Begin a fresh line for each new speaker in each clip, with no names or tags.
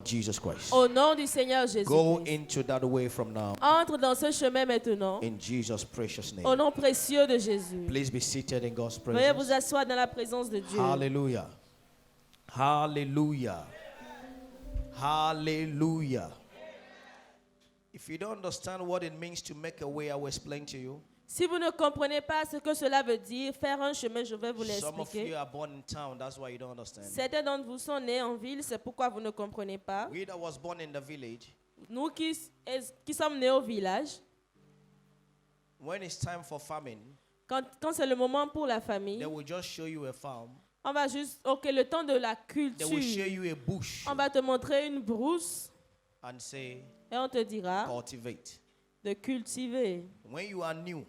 Jesus Christ.
Au nom du Seigneur Jésus.
Go into that way from now.
Entre dans ce chemin maintenant.
In Jesus' precious name.
Au nom précieux de Jésus.
Please be seated in God's
Veuillez
presence.
vous asseoir dans la présence de Dieu.
Hallelujah. Hallelujah. Hallelujah. If you don't understand what it means to make a way, I will explain to you.
Si vous ne comprenez pas ce que cela veut dire, faire un chemin, je vais vous
Some of you
l'expliquer.
are born in town, that's why you don't understand.
Certains d'entre vous sont nés en ville, c'est pourquoi vous ne comprenez pas.
We that was born in the village,
Nous qui sommes nés au village,
when it's time for famine,
quand c'est le moment pour la famille,
they will just show you a farm.
on va juste, ok, le temps de la
They will show
culture,
you a bush
on va te montrer une brousse
and say,
et on te dira
cultivate.
de cultiver.
When you are new,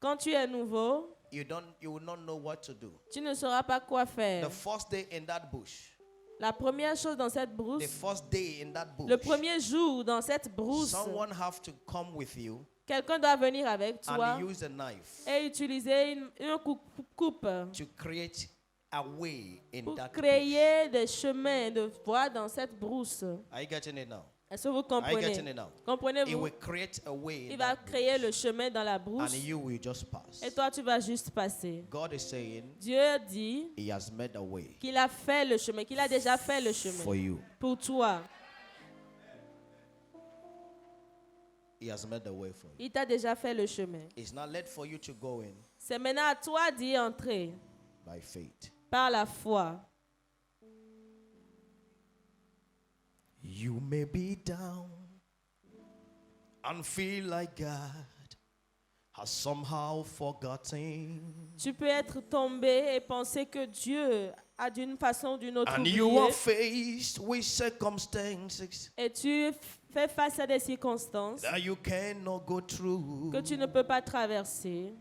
Quand tu es nouveau,
you will not know what to do.
tu ne sauras pas quoi faire.
The first day in that bush,
La première chose dans cette
the
brousse,
first day in that bush,
le premier jour dans cette brousse,
someone have to come with you
quelqu'un doit venir avec toi
and use a knife
et utiliser une coupe
to create a way in
pour
that bush.
créer des chemins de voie dans cette brousse.
Are you getting it now?
Est-ce que vous
Are you getting
comprenez?
it now? It
Comprenez-vous?
will create a way in
Il va
that
créer
bush,
le chemin dans la
and
brousse
you will just pass.
et toi tu vas juste passer.
God is saying
Dieu dit
He has made a way
qu'il a fait le chemin, qu'il a déjà fait le chemin
for you.
pour toi.
He has made a way for you.
Il t'a déjà fait le chemin.
It's not led for you to go in
C'est maintenant à toi d'y entrer
by faith.
par la foi.
You may be down and feel like God has somehow forgotten.
Tu peux être tombé et penser que Dieu a d'une façon ou d'une autre
And
oublié.
you are faced with circumstances
Et tu fais face à des circonstances
that you cannot go through.
que tu ne peux pas traverser.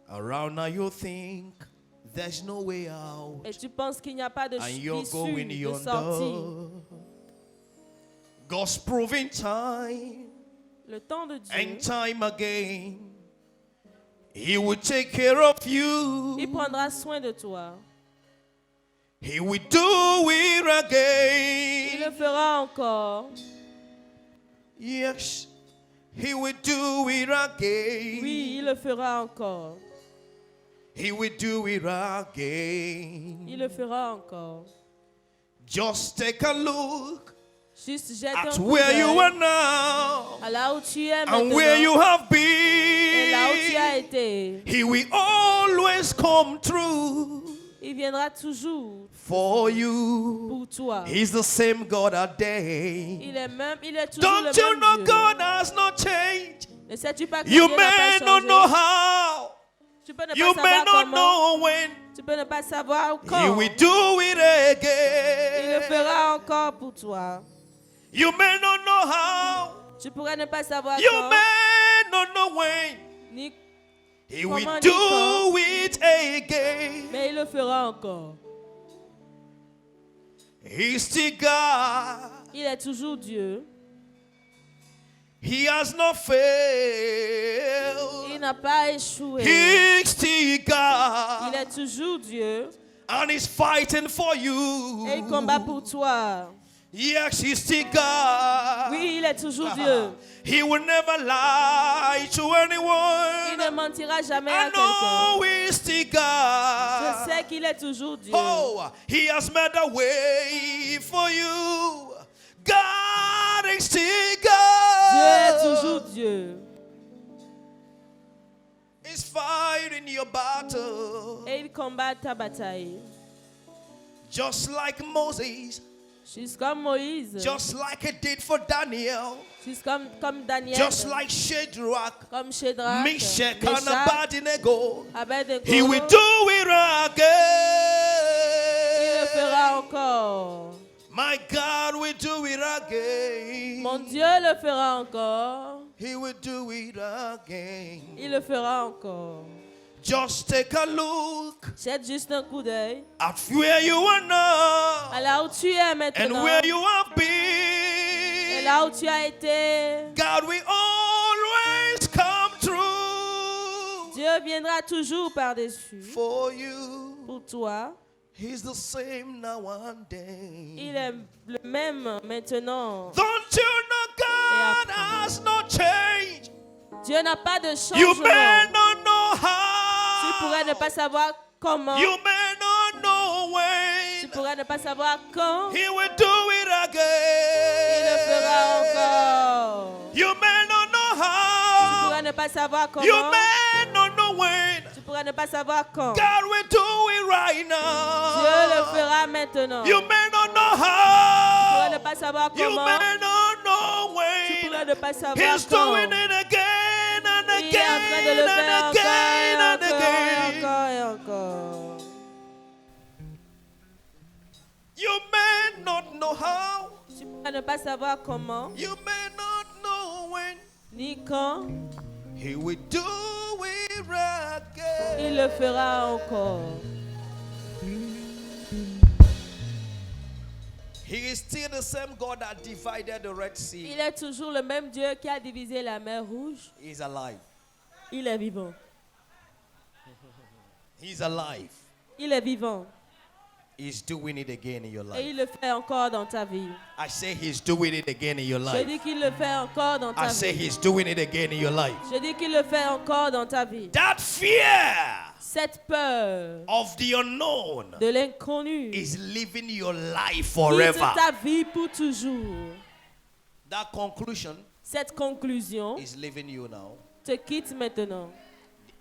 Around now you think there's no way out.
Et tu penses qu'il n'y a pas de
And you're
issue,
going
de sortie.
yonder. God's proving time
Le temps de Dieu,
and time again. He will take care of you.
il prendra soin de toi.
He will do it
Il le
again.
fera encore.
Yes, He will do it again.
Oui, il le fera encore.
He will do it again.
Il le fera encore.
Just take a look
Juste jette un
at
coup
where you
d'œil
are now
à là où tu es
and where you
maintenant
have
et là où tu as
been.
été.
He will always come through
Il viendra toujours
for you.
pour toi.
He's the same God a day.
Il est toujours
Don't
le
you
même
know
Dieu.
God has not changed?
Ne sais-tu pas que
You
Dieu n'a
may
pas
not
changé?
know how.
Tu peux ne
You
pas
may
savoir
not
comment.
know when.
Tu peux ne pas savoir
He
quand.
will do it
Il le
again.
fera encore pour toi.
You may not know how.
Tu pourrais ne pas savoir
You
quand,
may not know when.
ni
He will
comment, ni
do
quand,
it again.
mais il le fera encore.
He's still God.
Il est toujours Dieu.
He has not failed.
Il n'a pas échoué.
He's still
Il
God.
est toujours Dieu.
And he's fighting for you.
Et il combat pour toi.
Yes, he's still God.
Oui, il est toujours Dieu.
He will never lie to
Il
anyone.
ne mentira jamais
I
à quelqu'un.
know he's still
Je
God.
sais qu'il est toujours Dieu.
Oh, he has made a way for you. God is still
Dieu est
God.
toujours Dieu.
He's fighting your battle.
Et il combat ta bataille.
Just like Moses.
Juste comme Moïse.
Just like it did for Daniel.
Juste comme Daniel.
Just like Shadrach,
comme Shadrach,
Meshach, and
Meshach,
Abednego.
Abednego.
He will do it
Il le
again.
fera encore.
My God will do it
Mon
again.
Dieu le fera encore.
He will do it again.
Il le fera encore.
Just take a look
Jette juste un coup d'œil
at where you are now
à là où tu es
and
maintenant
where you have
et
been.
là où tu as été.
God will always come through
Dieu viendra toujours par-dessus
for you.
pour toi.
He's the same now and then.
Il est le même maintenant.
Don't you know God has no change?
Dieu n'a pas de
You may
changement.
not know
Tu pourrais ne
how.
pas savoir comment.
You may not know
Tu
when.
pourrais ne pas savoir quand.
He will do it
Il le fera
again.
encore.
You may not know
Tu pourrais
how.
ne pas savoir
You
comment.
may not know when.
Tu pourrais ne pas savoir quand.
God will do it right
Dieu le
now.
fera maintenant.
You may not know
Tu pourrais ne
how.
pas savoir
You
comment.
may not know
Tu pourrais
when.
ne pas savoir
He's
quand.
doing it again and
Il est en train de le
again
faire
and
encore
again and
et
again.
encore et encore.
You may not know how.
Tu pourrais ne pas savoir comment,
You may not know when.
ni quand.
He will do it again.
Il le fera encore.
He is still the same God that divided the Red
Il
Sea.
est toujours le même Dieu qui a divisé la mer Rouge.
He's alive.
Il est vivant.
He's alive.
Il est vivant.
He's doing it again in your
Et
life.
il le fait encore dans ta vie.
I say he's doing it again in your
Je
life.
dis qu'il le fait encore dans
I
ta
say
vie.
he's doing it again in your life.
Je dis qu'il le fait encore dans ta vie.
That fear
Cette peur
of the unknown
de l'inconnu
is living your life
quitte
forever.
ta vie pour toujours.
That conclusion
Cette conclusion
is living you now.
te quitte maintenant.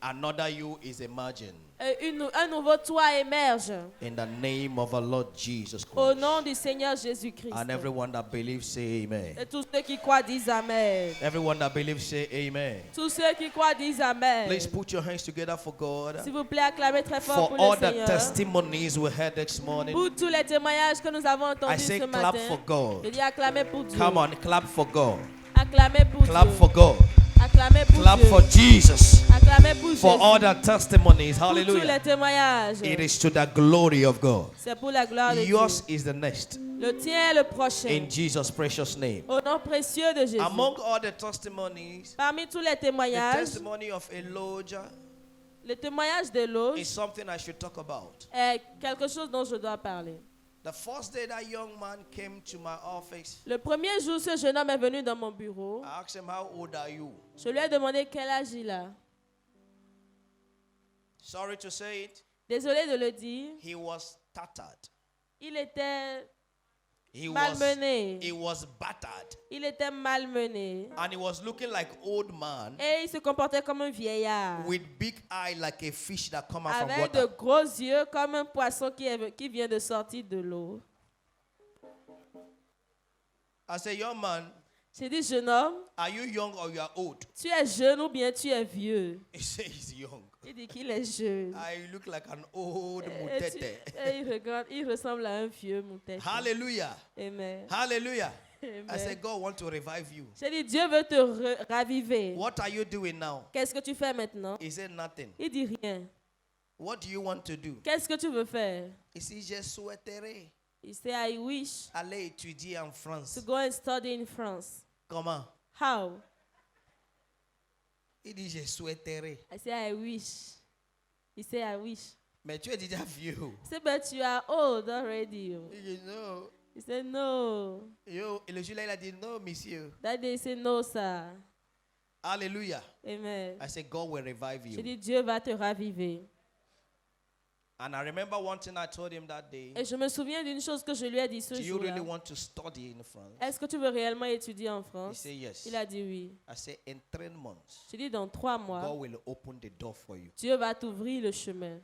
Another you is emerging
Et un nouveau toi émerge
in the name of our Lord Jesus
au
Christ.
nom du Seigneur Jésus-Christ.
And everyone that believes say amen.
Et tous ceux qui croient disent Amen.
Everyone that believes say amen.
Tous ceux qui croient disent Amen.
Please put your hands together for God.
S'il vous plaît, acclamez très fort
For
pour
all
le
the
Seigneur.
testimonies we heard this morning.
Pour tous les témoignages que nous avons
I
entendus
say
ce
clap
matin.
for God.
Je dis acclamez pour Dieu.
Come on, clap for God.
Acclamez pour
Clap
Dieu.
for God.
Acclamez pour
Clap
Dieu.
for Jesus.
Acclamez pour
For
Jésus.
all the testimonies.
Pour tous les
Hallelujah.
témoignages.
It is to the glory of God.
C'est pour la gloire de
Yours
Dieu.
is the next.
Le tien est le prochain.
In Jesus' precious name.
Au nom précieux de Jésus.
Among all the testimonies,
Parmi tous les
the
témoignages,
testimony of Elijah
le témoignage d'Éloge
is something I should talk about.
est quelque chose dont je dois parler.
The first day that young man came to my office,
Le premier jour, ce jeune homme est venu dans mon bureau.
I asked him, how old are you?
Je lui ai demandé quel âge il a.
Sorry to say it,
Désolé de le dire,
he was tattered.
il était
He
malmené.
was battered.
Il était malmené.
And he was looking like old man
Et il se comportait comme un vieillard.
with big eye like a fish that come out from
Avec de
water.
gros yeux comme un poisson qui vient de sortir de l'eau.
I said, young man,
J'ai dit, jeune homme,
are you young or you are old?
tu es jeune ou bien tu es vieux?
He said he's young.
Il dit qu'il est jeune.
I look like an old
Et
mutete.
il regarde, il ressemble à un vieux moutet.
Hallelujah.
Amen.
Hallelujah. I
Amen.
said, God wants to revive you.
J'ai dit, Dieu veut te raviver.
What are you doing now?
Qu'est-ce que tu fais maintenant?
He said, nothing.
Il dit rien.
What do you want to do?
Qu'est-ce que tu veux faire?
Il dit, je souhaiterais
He said, I wish
aller étudier en
to
France.
go and study in France.
Comment?
How?
Il dit, je souhaiterais.
I said, I wish. He said, I wish.
Mais tu es déjà vieux.
I said, but you are old already.
Il dit, non.
He said, no.
Yo, et le jour-là, il a dit, non, monsieur.
That day he said, no, sir.
Hallelujah.
Amen.
I said, God will revive
J'ai
you.
dit, Dieu va te raviver.
And I remember one thing I told him that day.
Et je me souviens d'une chose que je lui ai dit ce
Do you
jour-là.
really want to study in France?
Est-ce que tu veux réellement étudier en
He
France?
said, yes.
Il a dit oui.
I said, in 3 months,
J'ai dit, dans 3 mois,
God will open the door for you.
Dieu va t'ouvrir le chemin.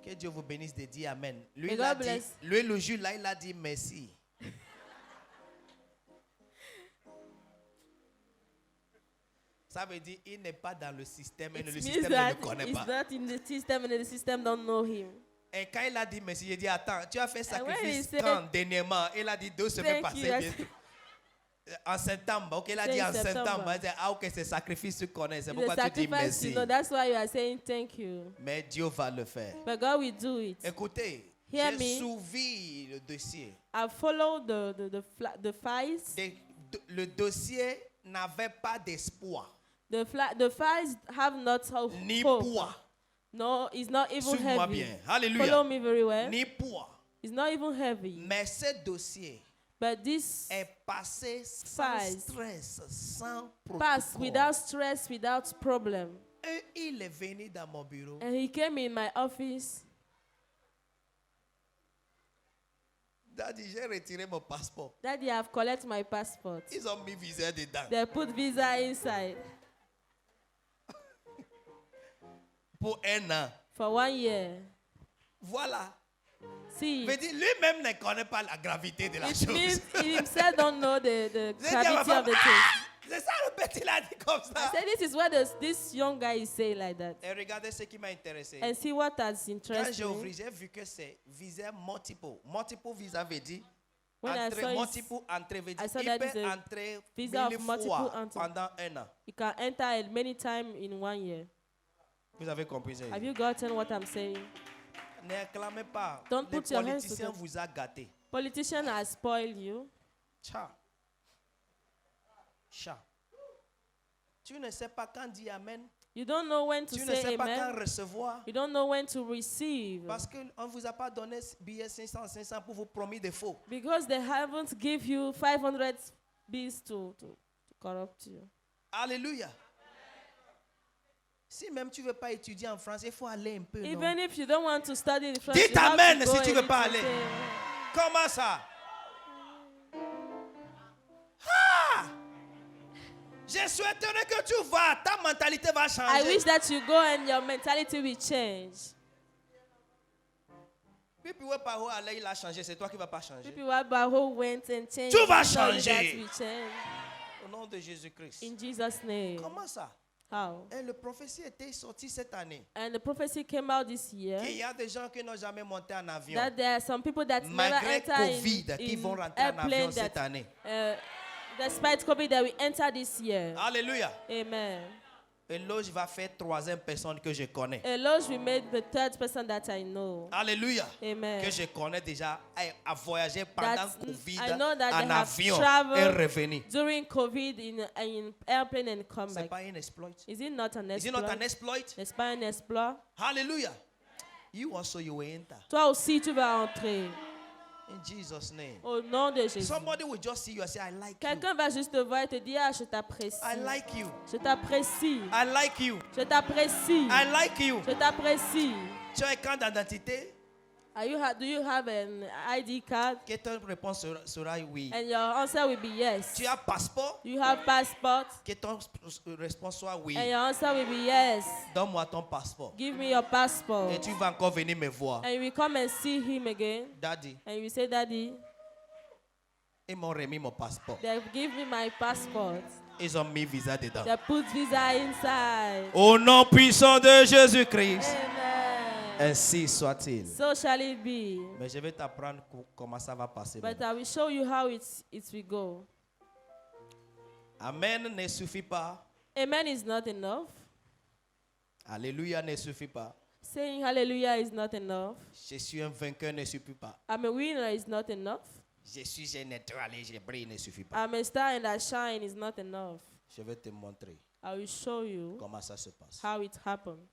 Que Dieu vous bénisse de dire Amen. Lui,
May
il a
God
dit,
bless.
lui, le jour là, il a dit merci. Ça veut dire il n'est pas dans le système et
It
le
means
système ne
that
le connaît
he's
pas.
not in the system and the system don't know him.
Et quand il a dit merci, j'ai dit attends, tu as fait
And when he
sacrifice
said,
quand dernièrement? Il a dit 2 semaines
thank you,
passées.
I
bientôt. En septembre, ok, il a
Say
dit
in
en septembre.
September.
Il a dit, ah ok, c'est sacrifice, tu connais, c'est
The
pourquoi tu dis
sacrifice,
merci.
you know, that's why you are saying thank you.
Mais Dieu va le faire.
But God will do it.
Écoutez,
Hear
j'ai
me.
suivi le dossier.
I followed the files.
Le dossier n'avait pas d'espoir,
The files have not
ni
hope.
poids.
No, it's not even
Suive-moi
heavy.
bien.
Follow
Alléluia.
me very well.
Ni poids.
It's not even heavy.
Mais ce dossier
But this
est passé sans
Files.
stress, sans
passed
protocole.
without stress, without problem.
Et il est venu dans mon bureau.
And he came in my office.
Daddy, j'ai retiré mon passeport.
Daddy, I've collected my passport.
Ils ont mis visa dedans.
They put visa inside
Pour 1 an.
for 1 year.
Voilà.
See,
Mais lui-même ne connaît pas la gravité de la
it
chose.
means he himself don't know the
J'ai dit à ma
gravity
femme,
of the thing.
c'est ça le petit, il a dit comme
I
ça.
said, this is what this young guy is saying like that.
Et regardez ce qui m'a intéressé.
And see what has
Quand
interested
j'ai ouvert,
me.
j'ai vu que c'est visa multiple. Multiple visa veut dire
When I saw it,
multiple entrée veut
I
dire
saw
il
that
peut
it's a
entrer
visa of
1000
multiple
fois
entry.
pendant 1 an.
you can enter it many times in 1 year.
Vous avez compris ça?
Have you gotten what I'm saying?
N'acclamez pas.
Don't
Les
put your hands
politiciens
together.
vous a gâté.
Politician has spoiled you.
Tcha. Tcha. Tu ne sais pas quand dire Amen.
You don't know when to
Tu ne
say
sais pas quand
amen.
recevoir.
You don't know when to receive.
Parce qu'on ne vous a pas donné billet 500 pour vous promis des faux.
Because they haven't give you 500 bills to corrupt you.
Alléluia. Si même tu ne veux pas étudier en France, il faut aller un peu. Non?
Even if you don't want to study in France,
Dites
you have
amen
to go
si tu
a
veux pas
little
aller.
bit.
Comment ça? Ah! Je souhaiterais que tu vas, ta mentalité va
I
changer.
wish that you go and your mentality will change.
Puis ouais, par où aller, il a changé. C'est toi qui ne vas pas changer.
People who went and changed.
Tu vas
it's not you
changer.
that will change.
Au nom de Jésus-Christ.
In Jesus' name.
Comment ça?
How?
Et le prophétie était sorti cette année.
And the prophecy came out this year
Qu'il y a des gens qui n'ont jamais monté en avion.
that there are some people that never
Malgré
enter
Covid, qui
in
vont rentrer en avion
airplane
cette
that,
année.
despite COVID, that will enter this year.
Alléluia.
Amen.
Eloge va faire 3e personne que je connais.
Eloge we made the 3rd person that I know.
Alléluia.
Amen.
Que je connais déjà à voyager pendant
That's-
Covid
I know that
en
they have
avion et
traveled
revenu.
During COVID in airplane and come
C'est
back.
pas un exploit.
Is it not an
Is it not
exploit?
an exploit?
N'est-ce pas un exploit?
Hallelujah. You also you will enter.
Toi aussi, tu vas entrer.
In Jesus' name.
Au nom de Jésus.
Somebody will just see you and say, I like you.
Quelqu'un va juste te voir et te dire, ah, je t'apprécie.
I like you.
Je t'apprécie.
I like you.
Je t'apprécie.
I like you.
Je t'apprécie.
Tu as un carte d'identité?
Do you have an ID card?
Que ton réponse sera oui.
And your answer will be yes.
Tu as passeport?
You have passport?
Que ton réponse soit oui.
And your answer will be yes.
Donne-moi ton passeport.
Give me your passport.
Et tu vas encore venir me voir.
And you will come and see him again.
Daddy,
And you will say, Daddy,
ils m'ont remis mon passeport.
they give me my passport.
Ils ont mis visa dedans.
They put visa inside.
Au nom puissant de Jésus-Christ.
Amen.
Ainsi soit-il.
So shall it be.
Mais je vais t'apprendre comment ça va passer.
But I will show you how it will go.
Amen ne suffit pas.
Amen is not enough.
Alléluia ne suffit pas.
Saying hallelujah is not enough.
Je suis un vainqueur ne suffit pas.
I'm a winner is not enough.
Je suis un étoile et je brille ne suffit pas.
I'm a star and I shine is not enough.
Je vais te montrer
I will show you
comment ça se passe.
how it happens.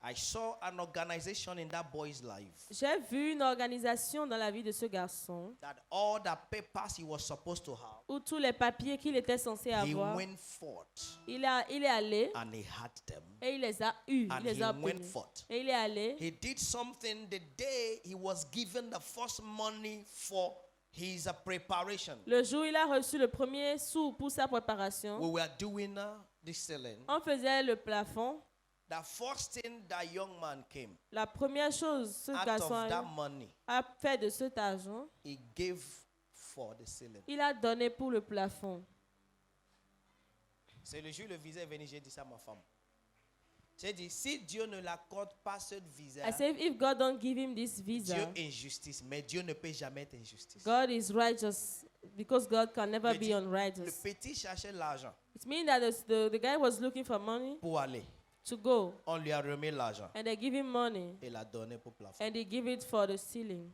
I saw an organization in that boy's life
J'ai vu une organisation dans la vie de ce garçon
that all the papers he was supposed to have,
où tous les papiers qu'il était censé
he
avoir,
went forth
il est allé
and he had them.
et il les a eus,
And
il les
he
a
went
obtenus.
forth.
Et il est allé.
He did something the day he was given the first money for his preparation.
Le jour où il a reçu le premier sou pour sa préparation,
We were doing the ceiling.
on faisait le plafond.
The first thing that young man came
La première chose, ce
out of
garçon
that money,
a fait de cet argent,
he gave for the ceiling.
il a donné pour le plafond.
C'est le jour où le visa est venu, j'ai dit ça à ma femme. J'ai dit, si Dieu ne l'accorde pas cette visa,
I say, if God don't give him this
Dieu
visa,
est injustice, mais Dieu ne peut jamais être injustice.
God is righteous because God can never
Le
be
dit- Le
unrighteous.
petit cherchait l'argent
It means that the guy was looking for money
pour aller.
to go,
On lui a remis l'argent.
and they give him money,
Il a donné pour plafond.
and they give it for the ceiling.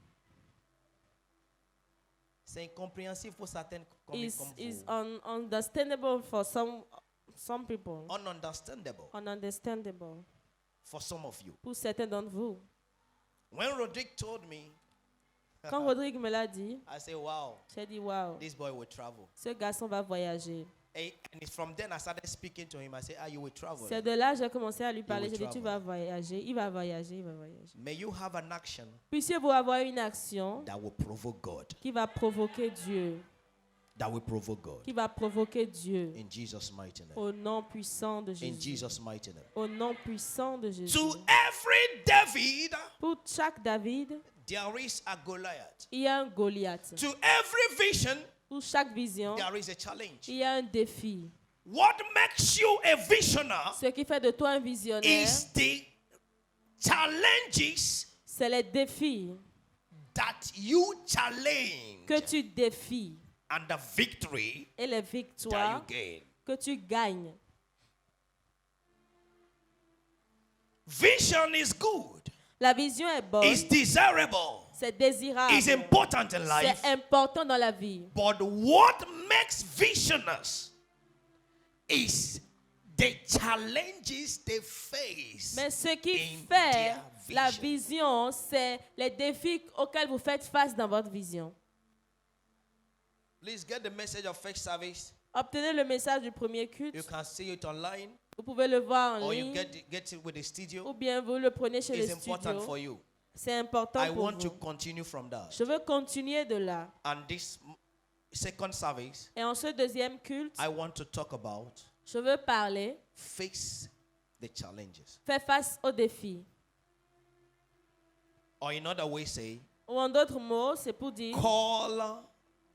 C'est incompréhensible pour certaines comme
Is
vous.
understandable for some people,
Ununderstandable.
ununderstandable.
for some of you.
pour certains d'entre vous.
When Rodrigue told me,
Quand Rodrigue me l'a dit,
I said, wow,
j'ai dit waouh,
this boy will travel.
ce garçon va voyager.
And it's from then I started speaking to him. I said, you will travel.
C'est de là que j'ai commencé à lui parler.
will
J'ai dit tu vas voyager, il va voyager, il va voyager.
May you have an action
Puissiez-vous avoir une action
that will provoke God.
qui va provoquer Dieu,
That will provoke God.
qui va provoquer Dieu.
In Jesus' mighty name.
Au nom puissant de
In
Jésus.
Jesus' mighty name.
Au nom puissant de Jésus.
To every David,
Pour chaque David,
there is a Goliath.
il y a un Goliath.
To every vision,
Pour chaque vision,
there is a challenge.
il y a un défi.
What makes you a visionary
Ce qui fait de toi un visionnaire,
is the challenges
c'est les défis
that you challenge
que tu défies
and the victory
et les
that you
victoires
gain.
que tu gagnes.
Vision is good.
La vision est bonne,
It's desirable.
c'est désirable,
It's important in life.
c'est important dans la vie.
But what makes visionaries is the challenges they face.
Mais ce qui
in
fait
their
la
vision.
vision, c'est les défis auxquels vous faites face dans votre vision.
Please get the message of first service.
Obtenez le message du premier culte.
You can see it online,
Vous pouvez le voir en
or you
ligne
get it with the studio.
ou bien vous le prenez chez
It's
les
important for
studios.
you.
C'est important
I
pour
want to
vous.
continue from that.
Je veux continuer de là.
And this second service,
Et en ce deuxième culte,
I want to talk about
je veux parler,
face the challenges.
faire face aux défis.
Or in other ways say,
Ou en d'autres mots, c'est pour dire
call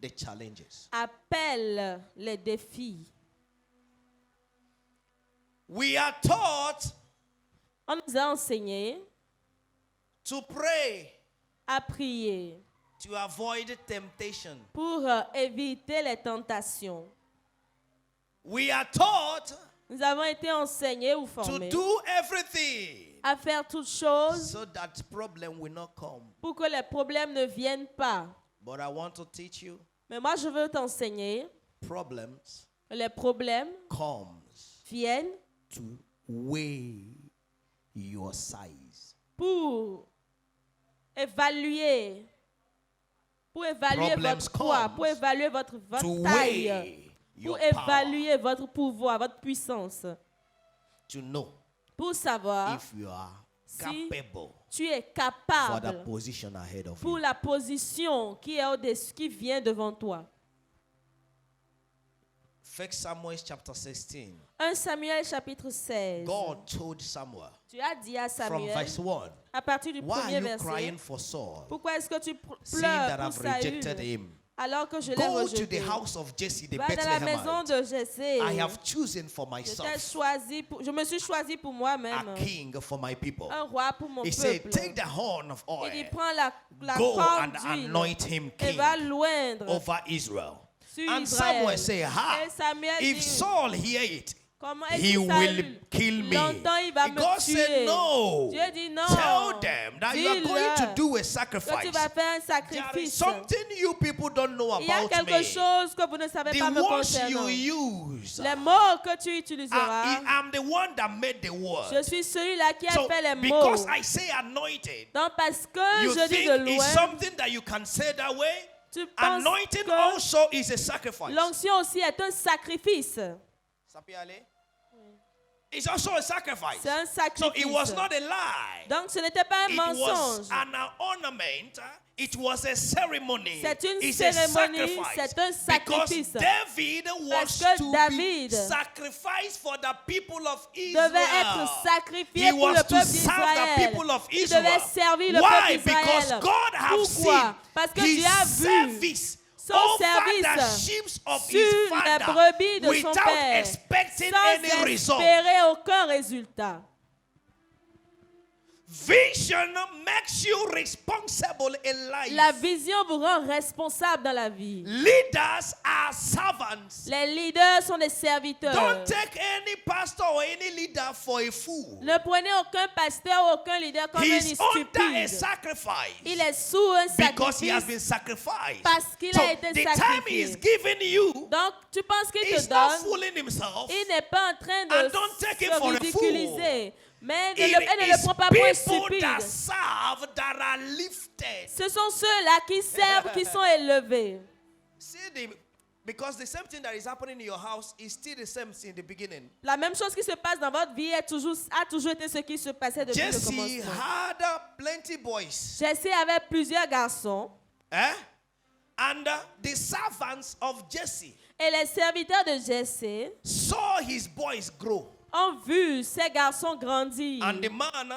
the challenges.
appelle les défis.
We are taught
On nous a enseigné
to pray
à prier
to avoid temptation.
pour éviter les tentations.
We are taught
Nous avons été enseignés ou
to
formés
do everything
à faire toutes choses
so that problem will not come.
pour que les problèmes ne viennent pas.
But I want to teach you
Mais moi, je veux t'enseigner
problems
que les problèmes
comes
viennent
to weigh your size.
pour évaluer
Problems
votre poids,
comes
pour évaluer votre
To
taille,
weigh your
pour
power.
évaluer votre pouvoir, votre puissance,
To know
pour savoir
if you are
si
capable
tu es
for the
capable
position ahead of
pour
you.
la position qui est au-dessus, qui vient devant toi.
1 Samuel chapter 16.
1 Samuel chapitre 16.
God told Samuel
Tu as dit à
from
Samuel,
verse 1,
à partir du
why are
premier
you
verset,
crying for Saul,
pourquoi est-ce que tu
seeing
pleures
that
pour
I've rejected
Saül
him?
alors que je l'ai
Go to the
rejeté?
house of Jesse the
Va dans la maison
Bethlehemite.
de Jessé.
I have chosen for
Je me suis choisi pour moi-même
a king for my people.
un roi pour mon
He said,
peuple.
take the horn of
Il dit,
oil,
prends la
go
corne
and
d'huile
anoint him
et
king
va loindre
over Israel.
sur
And
Israël.
Samuel said, ha,
Et Samuel
if
dit,
Saul hear it,
comment est-ce
he
que
will
Saül
kill me.
longtemps il va
And
me
God
tuer?
said, no.
Dieu dit non.
Tell them that you are going to
Dis-leur
do a
que tu
sacrifice.
vas faire un
There is
sacrifice.
something you people don't know
Il y a
about
quelque
me.
chose que vous ne savez pas
The
me
words you
concernant.
use,
Les mots que tu utiliseras,
I'm the one that made the word.
je suis celui-là qui a
So
fait les mots.
because I say anointed,
Donc parce que
you
je dis
think
de
it's
loin,
something that you can say that way?
tu penses
Anointing
que
also is a sacrifice.
l'onction aussi est un sacrifice.
Ça peut aller? It's also a sacrifice.
C'est un
So
sacrifice.
it was not a lie.
Donc ce n'était pas un
It was
mensonge.
an ornament. It was a ceremony.
C'est une
It's
cérémonie,
a sacrifice.
c'est un sacrifice.
Because David
Parce
was
que
to
David
be sacrificed for the people of
devait être
Israel.
sacrifié
He
pour le
was to
peuple
serve the
d'Israël.
people of
Il devait
Israel.
servir le
Why?
peuple
Because
d'Israël.
God has
Pourquoi?
seen
Parce que
his
Dieu a vu
service
son
over
service
the sheep of
sur
his
les
father
brebis de son
without
père,
expecting
sans
any result.
espérer aucun résultat.
Vision makes you responsible in life.
La vision vous rend responsable dans la vie.
Leaders are servants.
Les leaders sont des serviteurs.
Don't take any pastor or any leader for a fool.
Ne prenez aucun pasteur ou aucun leader comme un
He's under a
stupide.
sacrifice
Il est sous un
because he has
sacrifice
been sacrificed.
parce qu'il
So
a été
the time he is
sacrifié.
giving you,
Donc, tu penses qu'il te
he's not
donne,
fooling himself.
il n'est pas en train
And
de
don't take him
se
for a
ridiculiser. Mais
It
elle ne le
is
prend pas pour un
people that
stupide.
serve that are lifted.
Ce sont ceux-là qui servent, qui sont élevés.
See, because the same thing that is happening in your house is still the same in the beginning.
La même chose qui se passe dans votre vie a toujours été ce qui se passait depuis le
Jesse
commencement.
had plenty boys.
Jesse avait plusieurs garçons
Eh? And the servants of Jesse
et les serviteurs de Jesse
saw his boys grow.
ont vu ces garçons grandir.
And the man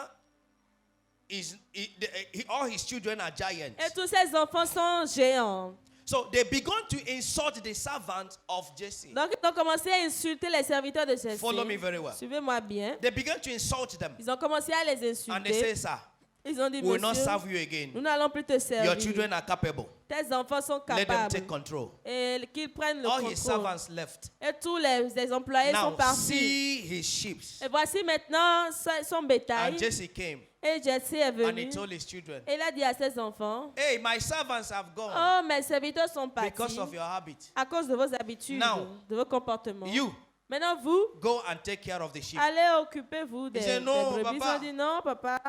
all his children are giants.
Et tous ces enfants sont géants.
So they began to insult the servants of Jesse.
Donc ils ont commencé à insulter les serviteurs de Jesse.
Follow me very well.
Suivez-moi bien.
They began to insult them.
Ils ont commencé à les
And they say,
insulter.
sir,
Ils ont dit,
we will not
monsieur,
serve you again.
nous n'allons plus te
Your
servir.
children are capable.
Tes enfants sont
Let them
capables.
take control.
Et qu'ils prennent le
All his
contrôle.
servants left.
Et tous les employés sont
Now
partis.
see his sheep.
Et voici maintenant son bétail.
And Jesse came
Et Jesse est
and he
venu.
told his children,
Et il a dit à ses enfants,
hey, my servants have gone
oh, mes serviteurs sont partis
because of your habit.
à cause de vos habitudes,
Now,
de vos comportements.
You
Maintenant, vous,
go and take care of the sheep.
allez occupez-vous des,
said,
des
"No,
brebis. Ils
papa."
ont dit, non, papa.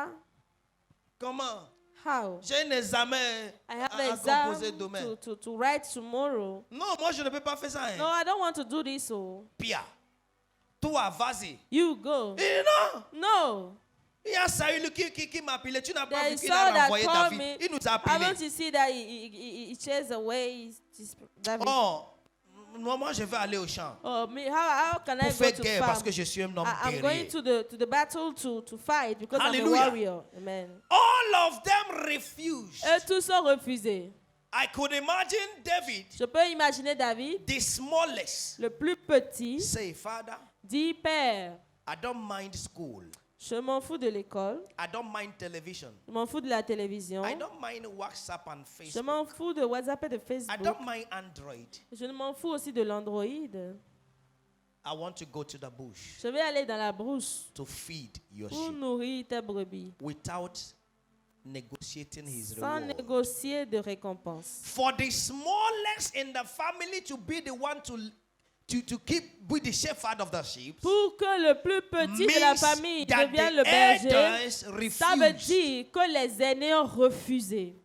Comment?
How?
J'ai un examen
I have
à
an exam
composer demain.
to write tomorrow.
Non, moi je ne peux pas faire ça.
No, I don't want to do this. Oh.
Pia. Toi, vas-y.
You go.
Et non.
No.
Il y a Saül qui m'a appelé. Tu n'as pas
There
vu
is
qu'il
Saul
a
that
renvoyé
called
David.
me.
Il nous a appelé.
Haven't you see that he chased away David?
Oh, moi je vais aller au champ
Oh, me, how can I
pour
go
faire
to
guerre
farm?
parce que je suis un homme
I'm going
guerrier.
to the battle to fight because
Hallelujah.
I'm a warrior. Amen.
All of them refused.
Eux tous ont refusé.
I could imagine David,
Je peux imaginer David,
the smallest,
le plus petit,
say, Father,
dit, Père,
I don't mind school.
je m'en fous de l'école,
I don't mind television.
je m'en fous de la télévision,
I don't mind WhatsApp and
je
Facebook.
m'en fous de WhatsApp et de
I
Facebook,
don't mind Android.
je ne m'en fous aussi de l'Android.
I want to go to the bush
Je vais aller dans la brousse
to feed your
pour
sheep
nourrir tes brebis,
without negotiating his
sans
reward.
négocier de récompense.
For the smallest in the family to be the one to keep with the shepherd of the sheep
Pour que le plus petit de la
means
famille
that
devienne
the
le berger,
elders
ça veut
refused.
dire que les aînés ont refusé.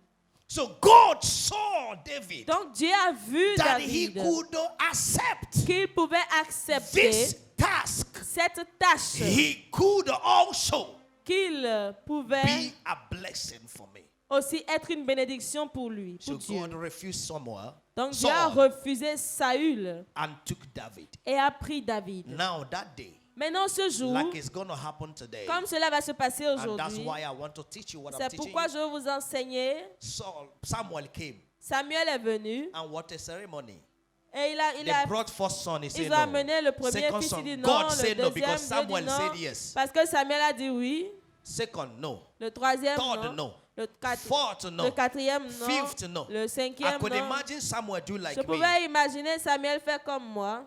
So God saw David
Donc Dieu a vu
that he
David
could accept
qu'il pouvait accepter
this task.
cette tâche,
He could also
qu'il pouvait
be a blessing for me.
aussi être une bénédiction pour lui,
So
pour Dieu.
God refused Samuel
Donc Dieu a
Saul
refusé Saül
and took David.
et a pris David.
Now that day,
Maintenant ce jour,
like it's going to happen today,
comme cela va se passer
and that's
aujourd'hui,
why I want to teach you what I'm
c'est
teaching
pourquoi
you.
je veux vous enseigner.
Samuel came,
Samuel est venu
and what a ceremony.
et
They brought first son, he said
ils ont amené
no.
le premier
Second
fils,
son,
il dit non,
God
le
said no,
deuxième,
because
Dieu dit
Samuel
non,
said yes.
parce que Samuel a dit oui,
Second, no.
le troisième
Third,
non,
no.
le
Fourth,
le
no.
quatrième non,
Fifth, no.
le
I
cinquième
could
non.
imagine Samuel do like
Je
me.
pouvais imaginer Samuel faire comme moi.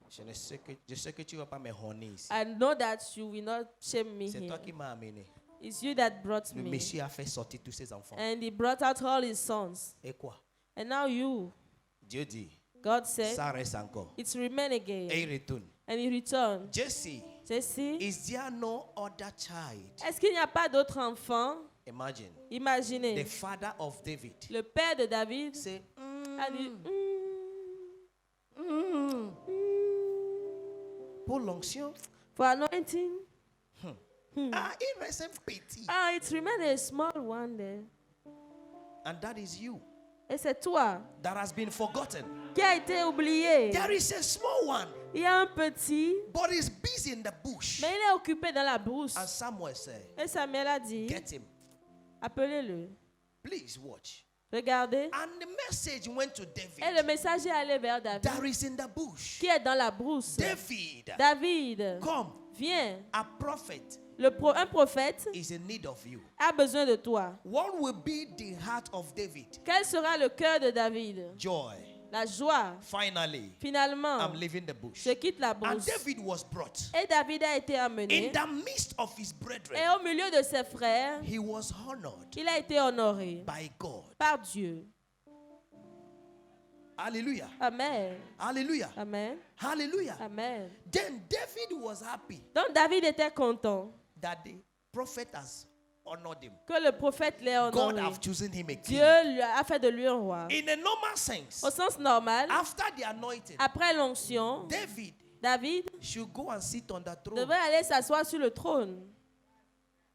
Je sais que tu vas pas me honner ici.
I know that you will not shame me
C'est
here.
toi qui m'as amené.
It's you that brought
Le
me.
Messie a fait sortir tous ses enfants.
And he brought out all his sons.
Et quoi?
And now you,
Dieu dit,
God said,
ça reste encore.
it's remain again.
Et il retourne.
And he returned.
Jesse,
Jesse,
is there no other child?
est-ce qu'il n'y a pas d'autre enfant?
Imagine, the
Imaginez,
father of David
le père de David
say,
a dit,
pour l'onction,
for anointing,
il reste un petit.
it remained a small one there.
And that is you.
Et c'est toi
That has been forgotten.
qui a été oublié.
There is a small one,
Il y a un petit,
but he's busy in the bush.
mais il est occupé dans la brousse.
And Samuel said,
Et Samuel a dit,
get him.
appelez-le.
Please watch.
Regardez.
And the message went to
Et le
David.
messager est allé vers David,
That is in the bush.
qui est dans la brousse.
David,
David,
come.
viens.
A prophet
Un prophète
is in need of you.
a besoin de toi.
What will be the heart of David?
Quel sera le cœur de David?
Joy.
La joie.
Finally,
Finalement,
I'm leaving the bush.
je quitte la
And
brousse.
David was brought.
Et David a été amené.
In the midst of his
Et
brethren,
au milieu de ses frères,
he was honored
il a été honoré
by God.
par Dieu.
Hallelujah.
Amen.
Hallelujah.
Amen.
Hallelujah.
Amen.
Then David was happy.
Donc David était content.
that the prophet has honored him.
Que le prophète l'ait
God
honoré.
have chosen him a king.
Dieu a fait de lui un roi.
In a normal sense,
Au sens normal,
after the anointing,
après l'onction,
David
David
should go and sit on the throne.
devrait aller s'asseoir sur le trône.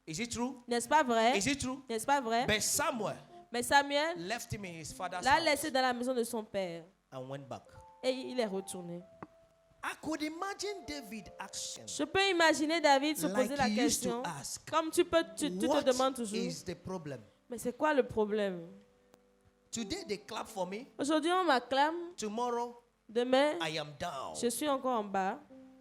Is it true?
N'est-ce pas vrai?
Is it true?
N'est-ce pas vrai?
But Samuel
Mais Samuel
left him in his father's
l'a
house
laissé dans la maison de son père
and went back.
et il est retourné.
I could imagine David asking,
Je peux imaginer David se poser
like
la
he used to
question,
ask,
comme tu te
what
demandes toujours,
is the problem?
mais c'est quoi le problème?
Today they clap for me.
Aujourd'hui on m'acclame,
Tomorrow
demain
I am down.
je suis encore en bas.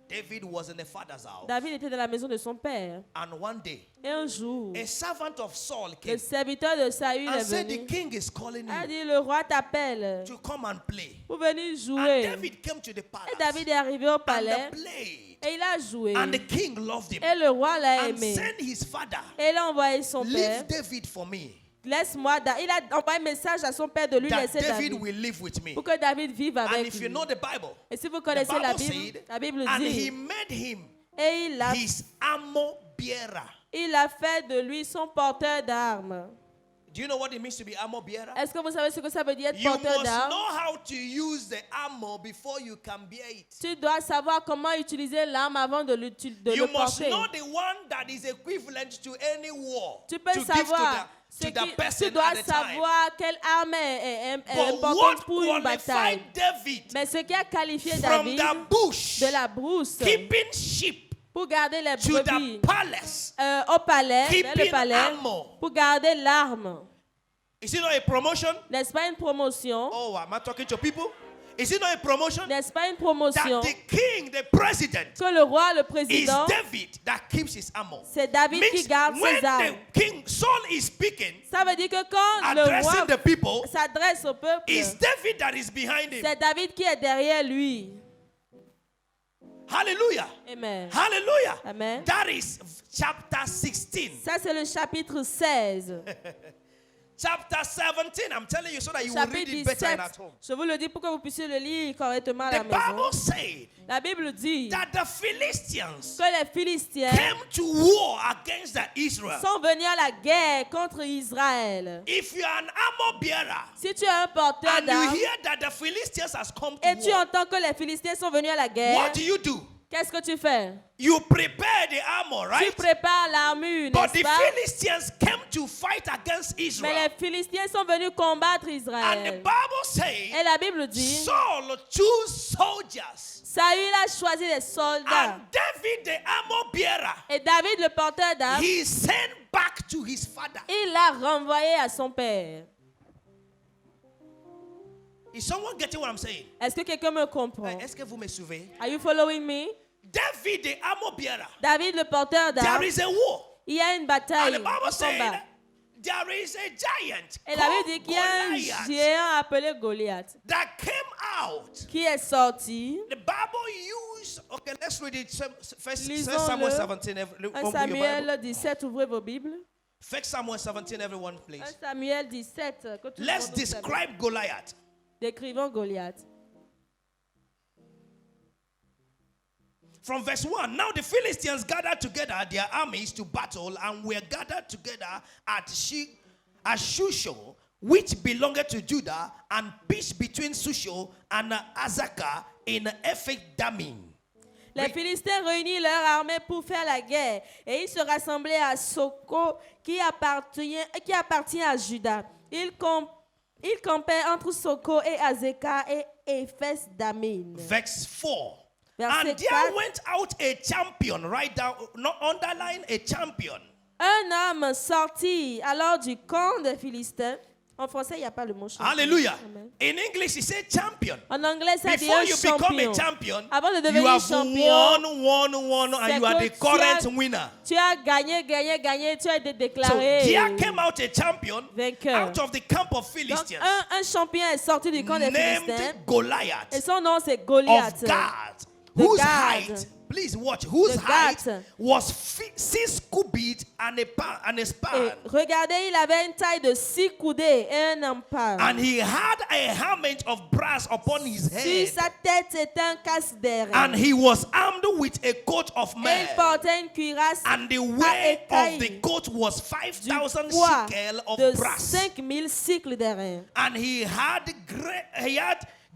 David was in the father's house.
David était dans la maison de son père.
And one day,
Et un jour,
a servant of Saul
le
came
serviteur de Saül
and
est
said, the
venu.
king is calling
A
you
dit, le roi t'appelle
to come and play.
pour venir
And
jouer.
David came to the
Et
palace
David est arrivé au
and
palais
they played.
et il a joué.
And the king loved him
Et le roi l'a
and
aimé.
sent his father,
Et il a envoyé son père.
leave David for me,
Laisse-moi. Il a envoyé un message à son père de lui
that
laisser
David
David.
will live with me.
Pour que David vive
And
avec
if you
lui.
know the Bible,
Et si vous
the
connaissez
Bible
la Bible
said, and he
dit.
made him
Et il a
his armor bearer.
fait de lui son porteur d'armes.
Do you know what it means to be armor bearer?
Est-ce que vous savez ce que ça veut dire être
You
porteur
must
d'armes?
know how to use the armor before you can bear it.
Tu dois savoir comment utiliser l'arme avant de le
You must
porter.
know the one that is equivalent to any war
Tu peux
to give
savoir.
to the
Tu
person
dois
at the time.
savoir quelle arme est
But
importante
what
pour une bataille.
qualified David
Mais ce qui a qualifié
from
David
the bush,
de la brousse
keeping sheep,
pour garder les
to the
brebis
palace,
au palais, dans
keeping
le palais,
armor.
pour garder l'arme.
Is it not a promotion?
N'est-ce pas une promotion?
Oh, am I talking to people? Is it not a promotion?
N'est-ce pas une
That
promotion?
the king, the president,
Que le roi, le
is
président,
David that keeps his armor.
c'est David qui
Means
garde
when
ses armes.
the king Saul is speaking,
Ça veut dire que quand le
addressing
roi
the people,
s'adresse au peuple,
is David that is behind him.
c'est David qui est derrière lui.
Hallelujah.
Amen.
Hallelujah.
Amen.
That is chapter 16.
Ça, c'est le chapitre 16.
Chapter 17. I'm telling you so that you will read
Chapitre
it better
17.
at home.
Je vous le dis pour que vous puissiez le lire correctement à
The
la maison.
Bible said
La Bible dit
that the Philistines
que les Philistins
came to war against the Israel.
sont venus à la guerre contre Israël.
If you are an armor bearer
Si tu es un porteur
and you
d'armes
hear that the Philistines has come
et
to
tu
war,
entends que les Philistins sont venus à la guerre,
what do you do?
qu'est-ce que tu fais?
You prepare the armor,
Tu
right?
prépares l'armure,
But
n'est-ce
the
pas?
Philistines came to fight against
Mais
Israel.
les Philistins sont venus combattre
And the
Israël.
Bible says
Et la Bible dit,
Saul chose soldiers.
Saül a choisi des soldats.
And David, the armor bearer,
Et David, le porteur d'armes,
he sent back to his father.
il l'a renvoyé à son père.
Is someone getting what I'm saying?
Est-ce que quelqu'un me comprend?
Est-ce que vous me suivez?
Are you following me?
David, the armor bearer,
David, le porteur
there
d'armes,
is a war.
il y a une
And
bataille,
the Bible
un
said
combat.
there is a giant
Et la Bible dit
called
qu'il y a un
Goliath
géant appelé Goliath
that came out.
qui est sorti.
The Bible used, okay, let's read it. First
Lisons-le.
Samuel 17.
1 Samuel 17, ouvrez vos Bibles.
First Samuel 17, everyone,
1
please.
Samuel 17. Que tout le
Let's
monde nous sache.
describe Goliath.
Décrivons Goliath.
From verse 1, now the Philistines gathered together their armies to battle and were gathered together at Shusho, which belonged to Judah, and peace between Shusho and Azekah in Ephes-Dammim.
Les Philistins réunirent leur armée pour faire la guerre et ils se rassemblaient à Soko qui appartient à Juda. Ils campaient entre Soko et Azekah et Ephes-Dammim.
Verse 4.
Verset
And there
4.
went out a champion, write down, not underline a champion.
Un homme sortit alors du camp des Philistins. En français, il n'y a pas le mot champion.
Hallelujah.
Amen.
In English, it says champion.
En anglais, ça dit
Before
un
you become
champion.
a champion,
Avant de
you
devenir
have
champion,
won, and
c'est
you are
que
the current
tu
winner.
tu as gagné, tu as été
So
déclaré
there came out a champion
vainqueur.
out of the camp of
Donc,
Philistines
un champion est sorti du camp des Philistins
named Goliath
et son nom c'est
of
Goliath
Gath,
de
whose
Gad,
height Please watch. Whose
de
height
Gath.
was 6 cubits and a
Et
span.
regardez, il avait une taille de 6 coudées et un empare.
And he had a helmet of brass upon his
Sur
head.
sa tête, c'était un casque d'airain.
And he was armed with a coat of
Et il
mail.
portait une cuirasse
And the
à
weight of the
écailles
coat was
du
5,000
poids
shekel of
de
brass.
5000 cycles d'airain.
And he had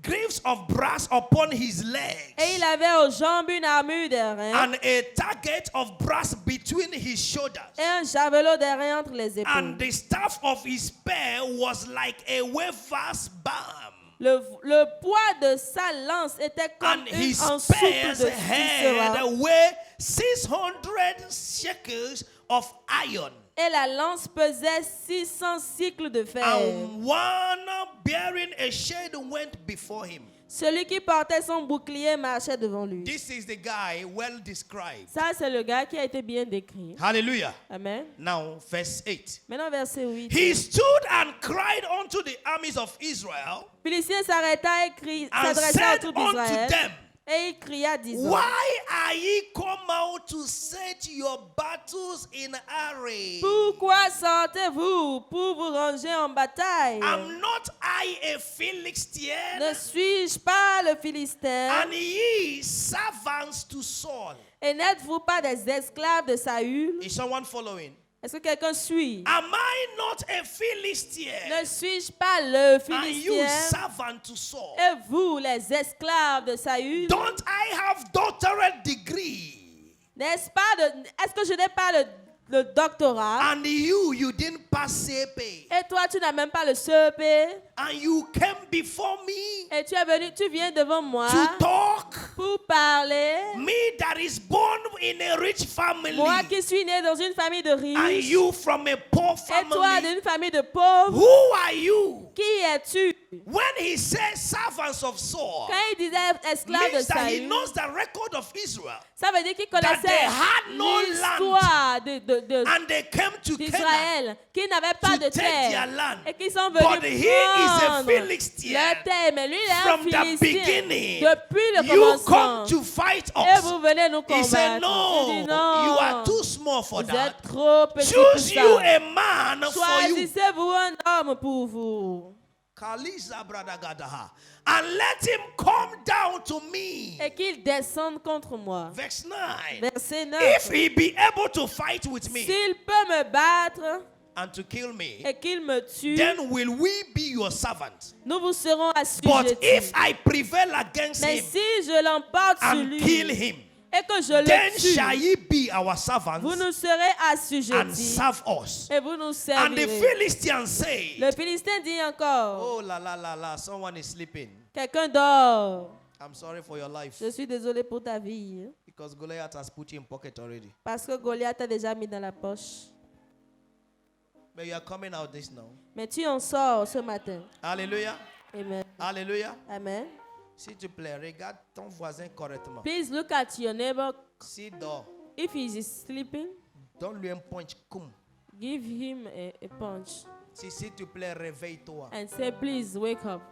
greaves of brass upon his legs.
Et il avait aux jambes une armure d'airain
And a target of brass between his shoulders.
et un javelot d'airain entre les épaules.
And the staff of his spear was like a waver's balm.
Le poids de sa lance était comme
And
une
his
ensouple
spear's
de
head
tisserand.
weighed 600 shekels of iron.
Et la lance pesait 600 cycles de fer.
And one bearing a shade went before him.
Celui qui portait son bouclier marchait devant lui.
This is the guy well described.
Ça, c'est le gars qui a été bien décrit.
Hallelujah.
Amen.
Now, verse 8.
Maintenant, verset 8.
He stood and cried unto the armies of Israel
Philistin s'arrêta et
and
s'adressa aux
said
troupes
unto
d'Israël.
them,
Et il cria disant,
Why are ye come out to set your battles in array?
pourquoi sortez-vous pour vous ranger en bataille?
Am not I a Philistine?
Ne suis-je pas le Philistin?
And ye servants to Saul.
Et n'êtes-vous pas des esclaves de Saül?
Is someone following?
Est-ce que quelqu'un suit?
Am I not a Philistine?
Ne suis-je pas le
And you
Philistin?
servant to Saul.
Et vous, les esclaves de Saül?
Don't I have doctorate degree?
N'est-ce pas est-ce que je n'ai pas le doctorat?
And you didn't pass CP.
Et toi, tu n'as même pas le CEP?
And you came before me
Et tu viens devant moi
to talk.
pour parler.
Me that is born in a rich family.
Moi qui suis né dans une famille de
And
riches.
you from a poor
Et toi
family.
d'une famille de pauvres.
Who are you?
Qui es-tu?
When he says servants of Saul,
Quand il disait esclave de
means that he
Saül,
knows the record of Israel.
ça veut dire qu'il
That they
connaissait
had no
l'histoire
And they came to Canaan
d'Israël, qui n'avait pas
to
de
take
terre
their land.
et qui sont
But
venus
he is a
prendre
Philistine.
leur terre. Mais lui, il est un
From the
Philistin.
beginning,
Depuis le
you
commencement.
come to fight
Et
us.
vous venez nous
He said,
combattre.
no,
Il dit non.
you are too small for
Vous
that.
êtes trop petit pour
Choose you
ça.
a man for you.
Choisissez-vous un homme pour vous.
Kaliza bradagadaha. And let him come down to me.
Et qu'il descende contre moi.
Verse 9.
Verset 9.
If he be able to fight with me
S'il peut me battre
and to kill me,
et qu'il me tue,
then will we be your servants.
nous vous serons
But if
assujettis.
I prevail against
Mais
him
si je l'emporte sur
and
lui
kill him,
et que je
then
le
shall
tue,
ye be our
vous
servants
nous serez
and
assujettis
serve us.
et vous nous
And the
servirez.
Philistines say,
Le Philistin dit encore,
oh la la la la, someone is sleeping.
quelqu'un dort.
I'm sorry for your life.
Je suis désolé pour ta vie.
Because Goliath has put you in pocket already.
Parce que Goliath t'a déjà mis dans la poche.
But you are coming out this now.
Mais tu en sors ce matin.
Hallelujah.
Amen.
Hallelujah.
Amen.
S'il te plaît, regarde ton voisin correctement.
Please look at your neighbor.
S'il dort,
If he is sleeping,
donne-lui un punch. Comme.
give him a punch
Si s'il te plaît, réveille-toi.
and say, please wake up.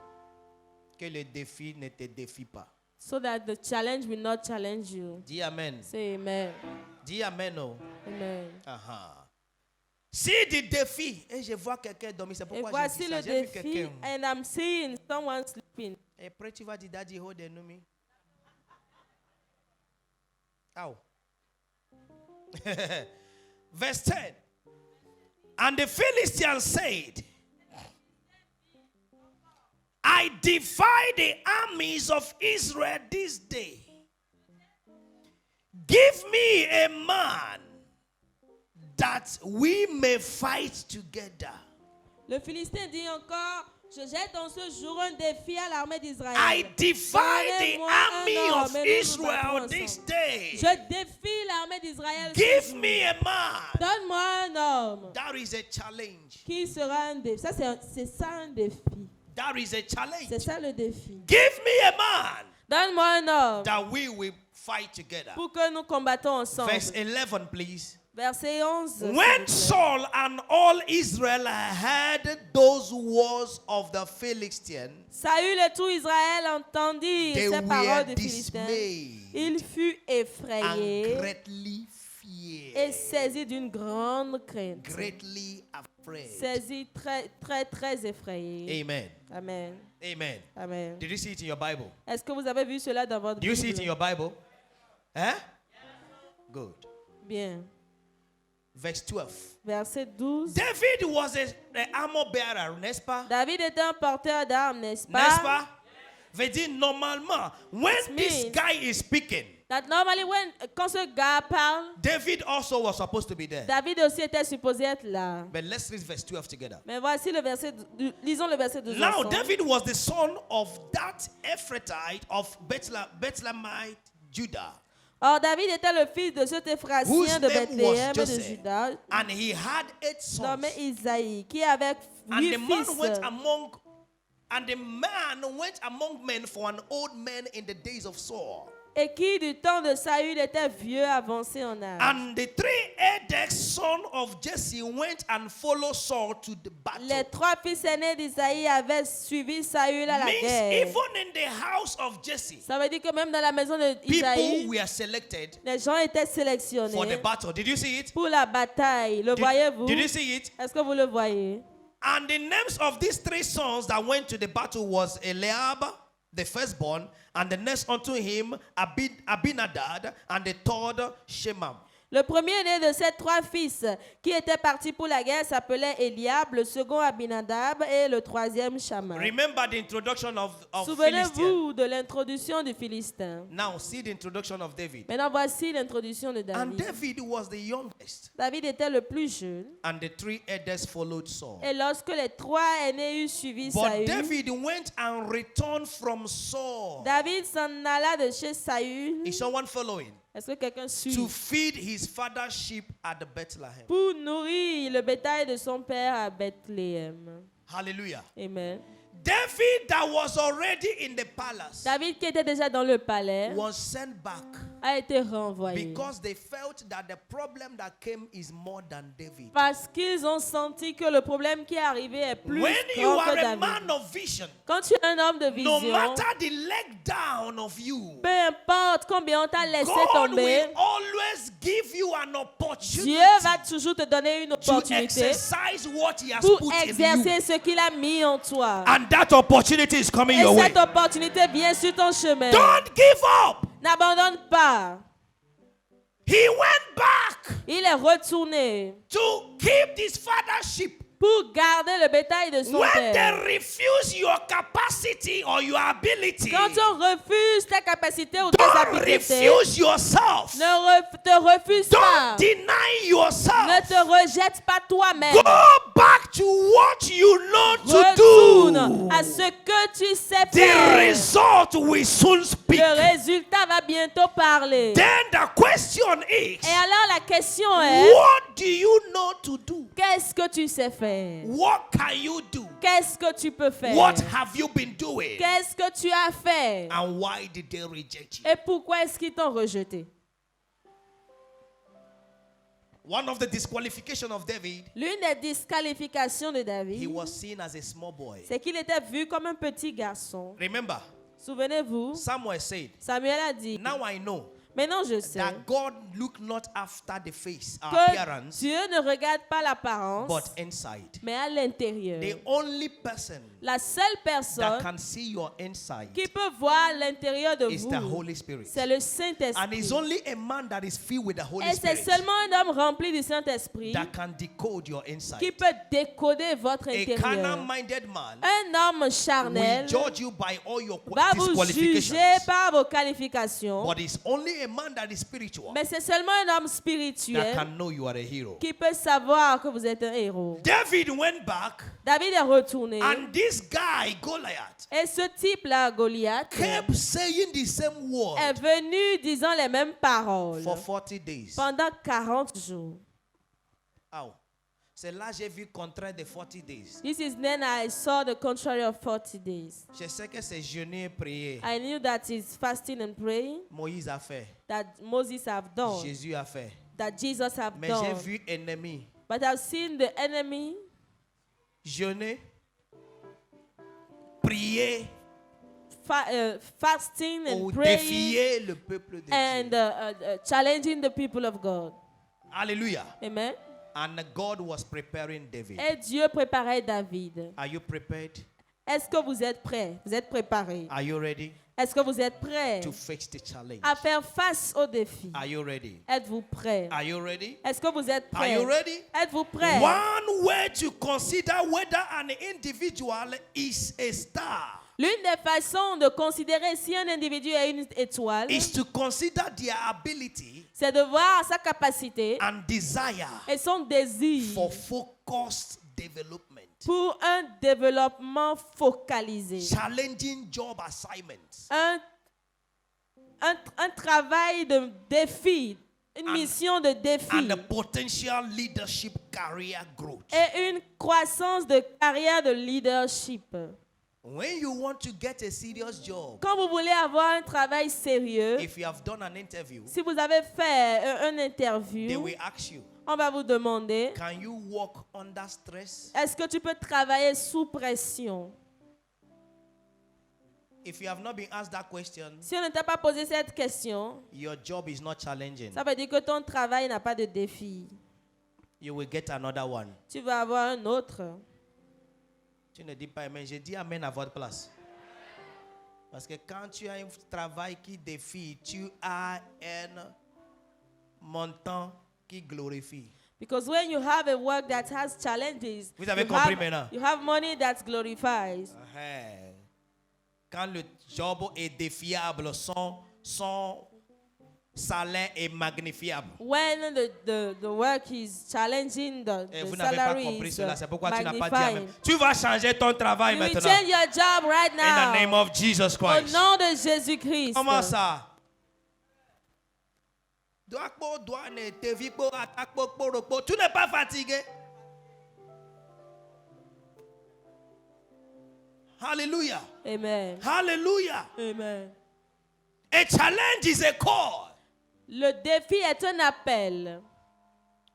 Que le défi ne te défie pas.
So that the challenge will not challenge you.
Dis Amen.
Say amen.
Dis Amen. Oh.
Amen.
Aha. Si du défi, et je vois quelqu'un dormir, c'est
Et
pourquoi je
voici
dis ça.
le
J'ai vu
défi,
quelqu'un.
and I'm seeing someone sleeping.
Et après, tu vas dire, Daddy, hold the enemy. Ow. Verse 10. And the Philistines said, I defy the armies of Israel this day. Give me a man that we may fight together.
Le Philistin dit encore, je jette en ce jour un défi à l'armée d'Israël.
I defy the
Donnez-moi un
army
homme
of
et nous nous
Israel
battrons
this
ensemble.
day.
Je défie l'armée d'Israël. ce
Give
jour.
me a man.
Donne-moi un homme
That is a challenge.
qui sera un défi. Ça, c'est ça un défi.
That is a challenge.
C'est ça le défi.
Give me a man
Donne-moi un homme
that we will fight together.
pour que nous combattons ensemble.
Verse 11, please.
Verset 11. s'il vous
When
plaît.
Saul and all Israel heard those words of the Philistines,
Saül et tout Israël entendirent
they
ces paroles
were
des Philistins.
dismayed
Il fut
and
effrayé
greatly
et
feared.
saisi d'une grande crainte.
Greatly afraid.
Saisi très, très, très effrayé.
Amen.
Amen.
Amen.
Amen.
Did you see it in your Bible?
Est-ce que vous avez vu cela dans votre
Do you see it in
Bible?
your Bible? Eh? Good.
Bien.
Verse 12.
Verset 12.
David was an armor bearer, n'est-ce pas?
David était un porteur d'armes, n'est-ce
N'est-ce
pas?
pas? Veut dire normalement, when this
means-
guy is speaking,
That normally quand ce gars parle,
David also was supposed to be there.
David aussi était supposé être là.
But let's read verse 12 together.
Mais voici le verset, lisons le verset 12
Now
ensemble.
David was the son of that Ephrathite of Bethlehemite, Judah,
Or David était le fils de cet
whose
Ephratien de
name
Bethléem
was
de
Joseph,
Juda,
and he had 8 sons.
nommé Isaïe, qui avait
And
8
the man
fils.
went among, and the man went among men for an old man in the days of Saul.
Et qui du temps de Saül était vieux, avancé en âge.
And the 3 son of Jesse went and followed Saul to the battle.
Les 3 fils aînés d'Isaïe avaient suivi Saül à la
Means
guerre.
even in the house of Jesse,
Ça veut dire que même dans la maison d'Isaïe,
people were selected
les gens étaient
for the
sélectionnés
battle. Did you see it?
pour la bataille. Le voyez-vous?
Did you see it?
Est-ce que vous le voyez?
And the names of these 3 sons that went to the battle was Eliab, the firstborn, and the next unto him Abinadab, and the third Shemam.
Le premier-né de ces 3 fils qui étaient partis pour la guerre s'appelait Eliab, le second Abinadab et le troisième Shama.
Remember the introduction of Philistine.
Souvenez-vous de l'introduction du Philistin.
Now see the introduction of David.
Maintenant, voici l'introduction de
And
David.
David was the youngest,
David était le plus jeune.
and the 3 elders followed Saul.
Et lorsque les 3 aînés eurent suivi
But
Saül,
David went and returned from Saul.
David s'en alla de chez Saül.
Is someone following?
Est-ce que quelqu'un suit?
To feed his father's sheep at the Bethlehem.
Pour nourrir le bétail de son père à Bethléem.
Hallelujah.
Amen.
David, that was already in the palace,
David, qui était déjà dans le palais,
was sent back
a été renvoyé.
because they felt that the problem that came is more than David.
Parce qu'ils ont senti que le problème qui est arrivé est plus
When you
grand
are
que
a
David.
man of vision,
Quand tu es un homme de
no
vision,
matter the leg down of you,
peu importe combien on t'a laissé
God
tomber,
will always give you an opportunity
Dieu va toujours te donner une
to
opportunité
exercise what He has
pour
put in you.
exercer ce qu'il a mis en toi.
And that opportunity is coming
Et
your way.
cette opportunité vient sur ton chemin.
Don't give up.
N'abandonne pas.
He went back
Il est retourné
to keep his father's sheep.
pour garder le bétail de son
When
père.
they refuse your capacity or your ability,
Quand on refuse ta capacité ou tes
don't
habiletés,
refuse yourself.
te refuse pas.
Don't deny yourself.
Ne te rejette pas toi-même.
Go back to what you know to
Retourne
do.
à ce que tu sais
The
faire.
result will soon speak.
Le résultat va bientôt parler.
Then the question is,
Et alors la question est,
what do you know to do?
qu'est-ce que tu sais faire?
What can you do?
Qu'est-ce que tu peux faire?
What have you been doing?
Qu'est-ce que tu as fait?
And why did they reject you?
Et pourquoi est-ce qu'ils t'ont rejeté?
One of the disqualifications of David,
L'une des disqualifications de
he
David,
was seen as a small boy.
c'est qu'il était vu comme un petit garçon.
Remember,
Souvenez-vous,
Samuel said,
Samuel a dit,
now I know
maintenant je sais
that God look not after the face,
que
appearance,
Dieu ne regarde pas l'apparence,
but inside.
mais à l'intérieur.
The only person
La seule
that
personne
can see your inside
qui peut voir l'intérieur de
is the
vous,
Holy Spirit.
c'est le
And
Saint-Esprit.
it's only a man that is filled with the Holy
Et c'est
Spirit
seulement un homme rempli du Saint-Esprit
that can decode your inside.
qui peut décoder votre
A
intérieur.
carnal-minded man
Un homme charnel
will judge you by all your
va vous
disqualifications.
juger par vos qualifications,
But it's only a man that is spiritual
mais c'est seulement un homme
that
spirituel
can know you are a hero.
qui peut savoir que vous êtes un héros.
David went back,
David est retourné
and this guy, Goliath,
et ce type-là, Goliath,
kept saying the same word
est venu disant les mêmes paroles
for 40 days.
pendant 40 jours.
Ow. C'est là j'ai vu contraire de 40 days.
This is then I saw the contrary of 40 days.
Je sais que c'est jeûner et prier.
I knew that is fasting and praying
Moïse a fait.
that Moses have done,
Jésus a fait.
that Jesus have
Mais j'ai
done.
vu ennemi
But I've seen the enemy
jeûner, prier
fasting and
ou
praying
défier le peuple de
and
Dieu.
challenging the people of God.
Hallelujah.
Amen.
And God was preparing David.
Et Dieu préparait David.
Are you prepared?
Est-ce que vous êtes prêts? Vous êtes préparés?
Are you ready
Est-ce que vous êtes prêts
to face the challenge?
à faire face aux défis?
Are you ready?
Êtes-vous prêts?
Are you ready?
Est-ce que vous êtes
Are you
prêts?
ready?
Êtes-vous prêts?
One way to consider whether an individual is a star
L'une des façons de considérer si un individu est une étoile,
is to consider their ability
c'est de voir sa capacité
and desire
et son désir
for focused development.
pour un développement focalisé.
Challenging job assignments.
Un travail de défi, une mission de défi
And the potential leadership career growth.
et une croissance de carrière de leadership.
When you want to get a serious job,
Quand vous voulez avoir un travail sérieux,
if you have done an interview,
si vous avez fait une
they
interview,
will ask you,
on va vous demander,
can you work under stress?
est-ce que tu peux travailler sous pression?
If you have not been asked that question,
Si on ne t'a pas posé cette question,
your job is not challenging.
ça veut dire que ton travail n'a pas de défi.
You will get another one.
Tu vas avoir un autre.
Tu ne dis pas amen, je dis amen à votre place. Parce que quand tu as un travail qui défie, tu as un montant qui glorifie.
Because when you have a work that has challenges,
Vous avez compris maintenant?
you have money that glorifies.
Quand le job est défiable, son salaire est magnifiable.
When the work is challenging,
Et
the
vous n'avez pas
salary
compris
is
cela, c'est pourquoi tu n'as pas dit
magnifying.
amen. Tu vas changer ton travail
You will
maintenant.
change your job right
In the name
now.
of Jesus
Au
Christ.
nom de Jésus-Christ.
Comment ça? Tu n'es pas fatigué? Hallelujah.
Amen.
Hallelujah.
Amen.
A challenge is a call
Le défi est un appel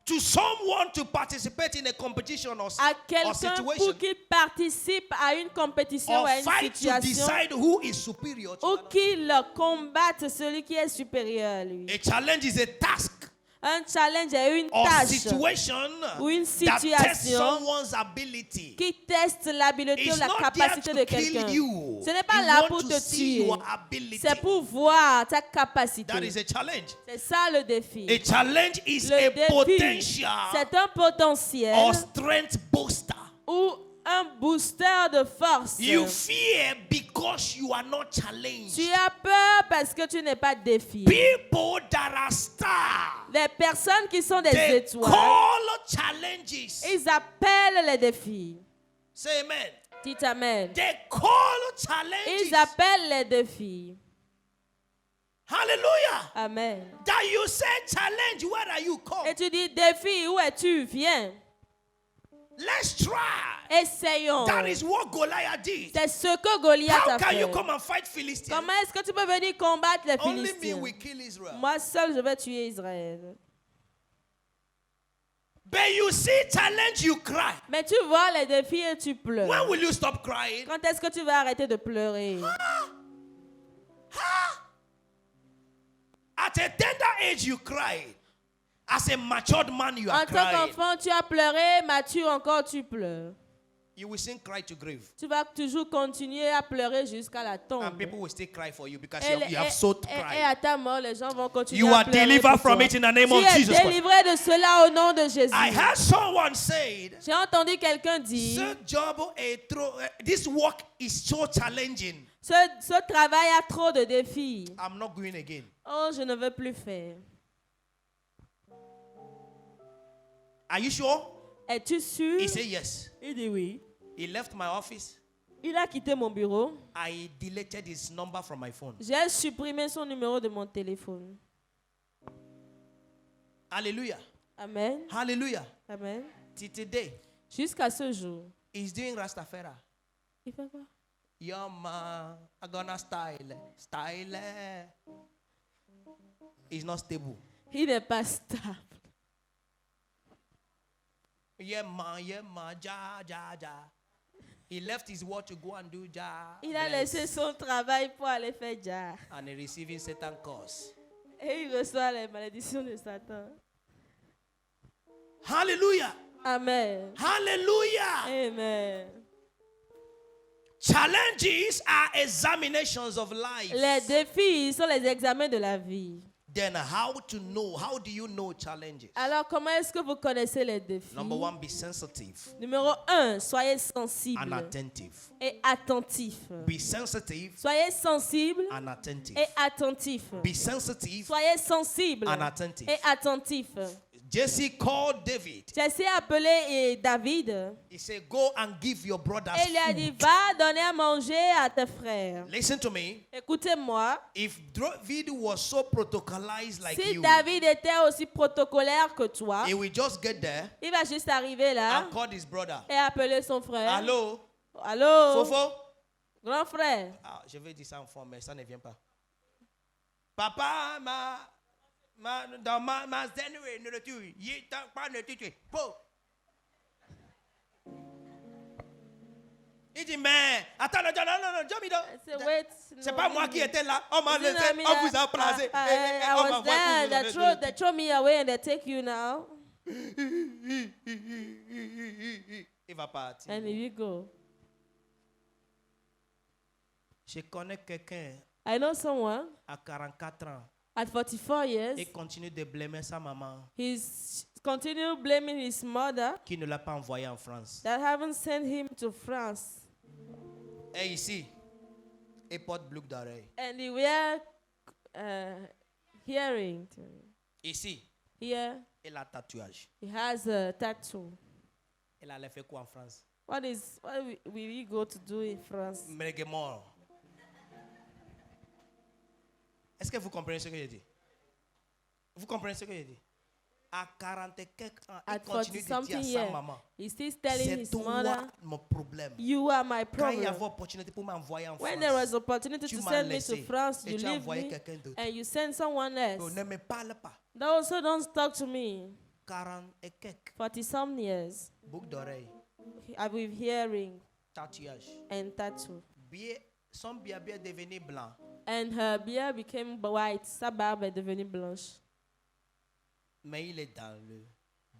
to someone to participate in a competition or
à quelqu'un
situation
pour qu'il participe à une compétition
or
ou à une
fight to
situation
decide who is superior to
ou
another.
qu'il combatte celui qui est supérieur à lui.
A challenge is a task
Un challenge est une
or
tâche
situation
ou une
that tests
situation
someone's ability.
qui teste l'habileté ou
It's
la
not
capacité
there
de
to kill
quelqu'un.
you.
Ce n'est pas
You
là
want
pour
to
te
see
tuer.
your ability.
C'est pour voir ta
That
capacité.
is a challenge.
C'est ça le défi.
A challenge is
Le
a
défi,
potential
c'est un potentiel
or strength booster.
ou un booster de force.
You fear because you are not challenged.
Tu as peur parce que tu n'es pas défié.
People that are stars,
Les personnes qui sont des
they
étoiles,
call challenges.
ils appellent les défis.
Say amen.
Dites amen.
They call challenges.
Ils appellent les défis.
Hallelujah.
Amen.
That you say challenge, where are you come?
Et tu dis défi, où es-tu? Viens.
Let's try.
Essayons.
That is what Goliath did.
C'est ce que Goliath
How
a
can you
fait.
come and fight Philistines?
Comment est-ce que tu peux venir combattre les
Only me
Philistins?
will kill Israel.
Moi seul, je vais tuer Israël.
But you see challenge, you cry.
Mais tu vois les défis et tu pleures.
When will you stop crying?
Quand est-ce que tu vas arrêter de pleurer?
At a tender age, you cry. As a matured man, you are
En tant
crying.
qu'enfant, tu as pleuré, mature encore, tu pleures.
You will still cry to grave.
Tu vas toujours continuer à pleurer jusqu'à la tombe.
And people will still cry for you because
Et,
you have so to
et
cry.
à ta mort, les gens vont continuer
You
à
are
pleurer
delivered
pour
from
toi.
it in the name
Tu
of
es
Jesus Christ.
délivré de cela au nom de Jésus.
I heard someone say,
J'ai entendu quelqu'un dire,
this work is so challenging.
ce travail a trop de défis.
I'm not going again.
Oh, je ne veux plus faire.
Are you sure?
Es-tu sûr?
He said yes.
Il dit oui.
He left my office.
Il a quitté mon bureau.
I deleted his number from my phone.
J'ai supprimé son numéro de mon téléphone.
Hallelujah.
Amen.
Hallelujah.
Amen.
Till today,
Jusqu'à ce jour.
he's doing Rastafari.
Il fait quoi?
Yo man, I'm gonna style. Style. It's not stable.
Il n'est pas stable.
Yeah, man, ja, ja, ja. He left his work to go and do ja.
Il a
bless,
laissé son travail pour aller faire Jah.
and he receiving Satan curse.
Et il reçoit les malédictions de Satan.
Hallelujah.
Amen.
Hallelujah.
Amen.
Challenges are examinations of life.
Les défis sont les examens de la vie.
Then how to know? How do you know challenges?
Alors, comment est-ce que vous connaissez les défis?
Number one, be sensitive
Numéro 1, soyez
and
sensible
attentive.
et attentif.
Be sensitive
Soyez sensible
and attentive.
et attentif.
Be sensitive
Soyez sensible
and attentive.
et attentif.
Jesse called David.
Jesse a appelé David
He said, go and give your brothers
et lui a dit,
food.
va donner à manger à tes frères.
Listen to me.
Écoutez-moi,
If David was so protocolized like
si
you,
David était aussi protocolaire que toi,
he will just get there
il va juste arriver là
and call his brother.
et appeler son frère.
Allô?
Allô,
Fofo?
grand frère.
Ah, je vais dire ça en forme, mais ça ne vient pas. Papa, dans ma zénoué, ne le tue. Il t'a pas ne tue. Bon. Il dit, mais, attends, non, Jomido. C'est pas moi qui étais là. On m'a laissé, on vous a placé.
I was there. They throw me away and they take you now.
Il va partir.
And here you go.
Je connais quelqu'un
I know someone
à 44 ans.
at 44 years.
Et continue de blâmer sa maman
He's continue blaming his mother
qui ne l'a pas envoyé en France.
that haven't sent him to France.
Et ici, il porte boucle d'oreille.
And he wear hearing.
Ici,
Here
il a tatouage.
he has a tattoo.
Il allait faire quoi en France?
What will he go to do in France?
Mort. Est-ce que vous comprenez ce que je dis? Vous comprenez ce que je dis? À 40 et quelques ans, il
At
continue
40
de dire à
something
sa
years,
maman,
he's still telling
c'est
his
toi
mother,
mon problème.
you are my
Quand il y
problem.
avait opportunité pour m'envoyer en
When there was
France,
opportunity
tu
to
m'as
send me
laissé
to France,
et
you
tu as
leave
envoyé
me
quelqu'un d'autre.
and you send someone else.
Donc, ne me parle pas.
Also, don't talk to me.
40 et quelques,
40 some years
boucle d'oreille,
with hearing
tatouage.
and tattoo.
Son bien devenu blanc.
And her beard became white. Sa barbe est devenue blanche.
Mais il est dans le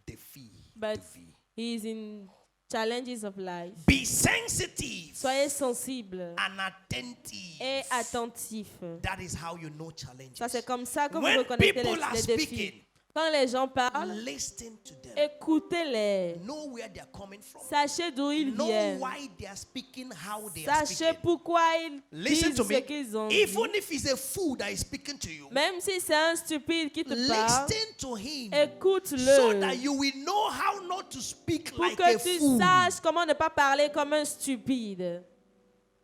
défi
But
de vie.
he is in challenges of life.
Be sensitive
Soyez sensible
and attentive.
et attentif.
That is how you know challenges.
Ça, c'est comme ça que vous
When
reconnaissez
people are
les défis.
speaking,
Quand les gens parlent,
listen to them.
écoutez-les.
Know where they are coming from.
Sachez d'où ils
Know
viennent.
why they are speaking, how they are
Sachez
speaking.
pourquoi ils
Listen
disent
to
ce
me.
qu'ils ont dit.
Even if it's a fool that is speaking to you,
Même si c'est un stupide qui te parle,
listen to him
écoute-le.
so that you will know how not to speak
Pour
like a
que tu
fool.
saches comment ne pas parler comme un stupide.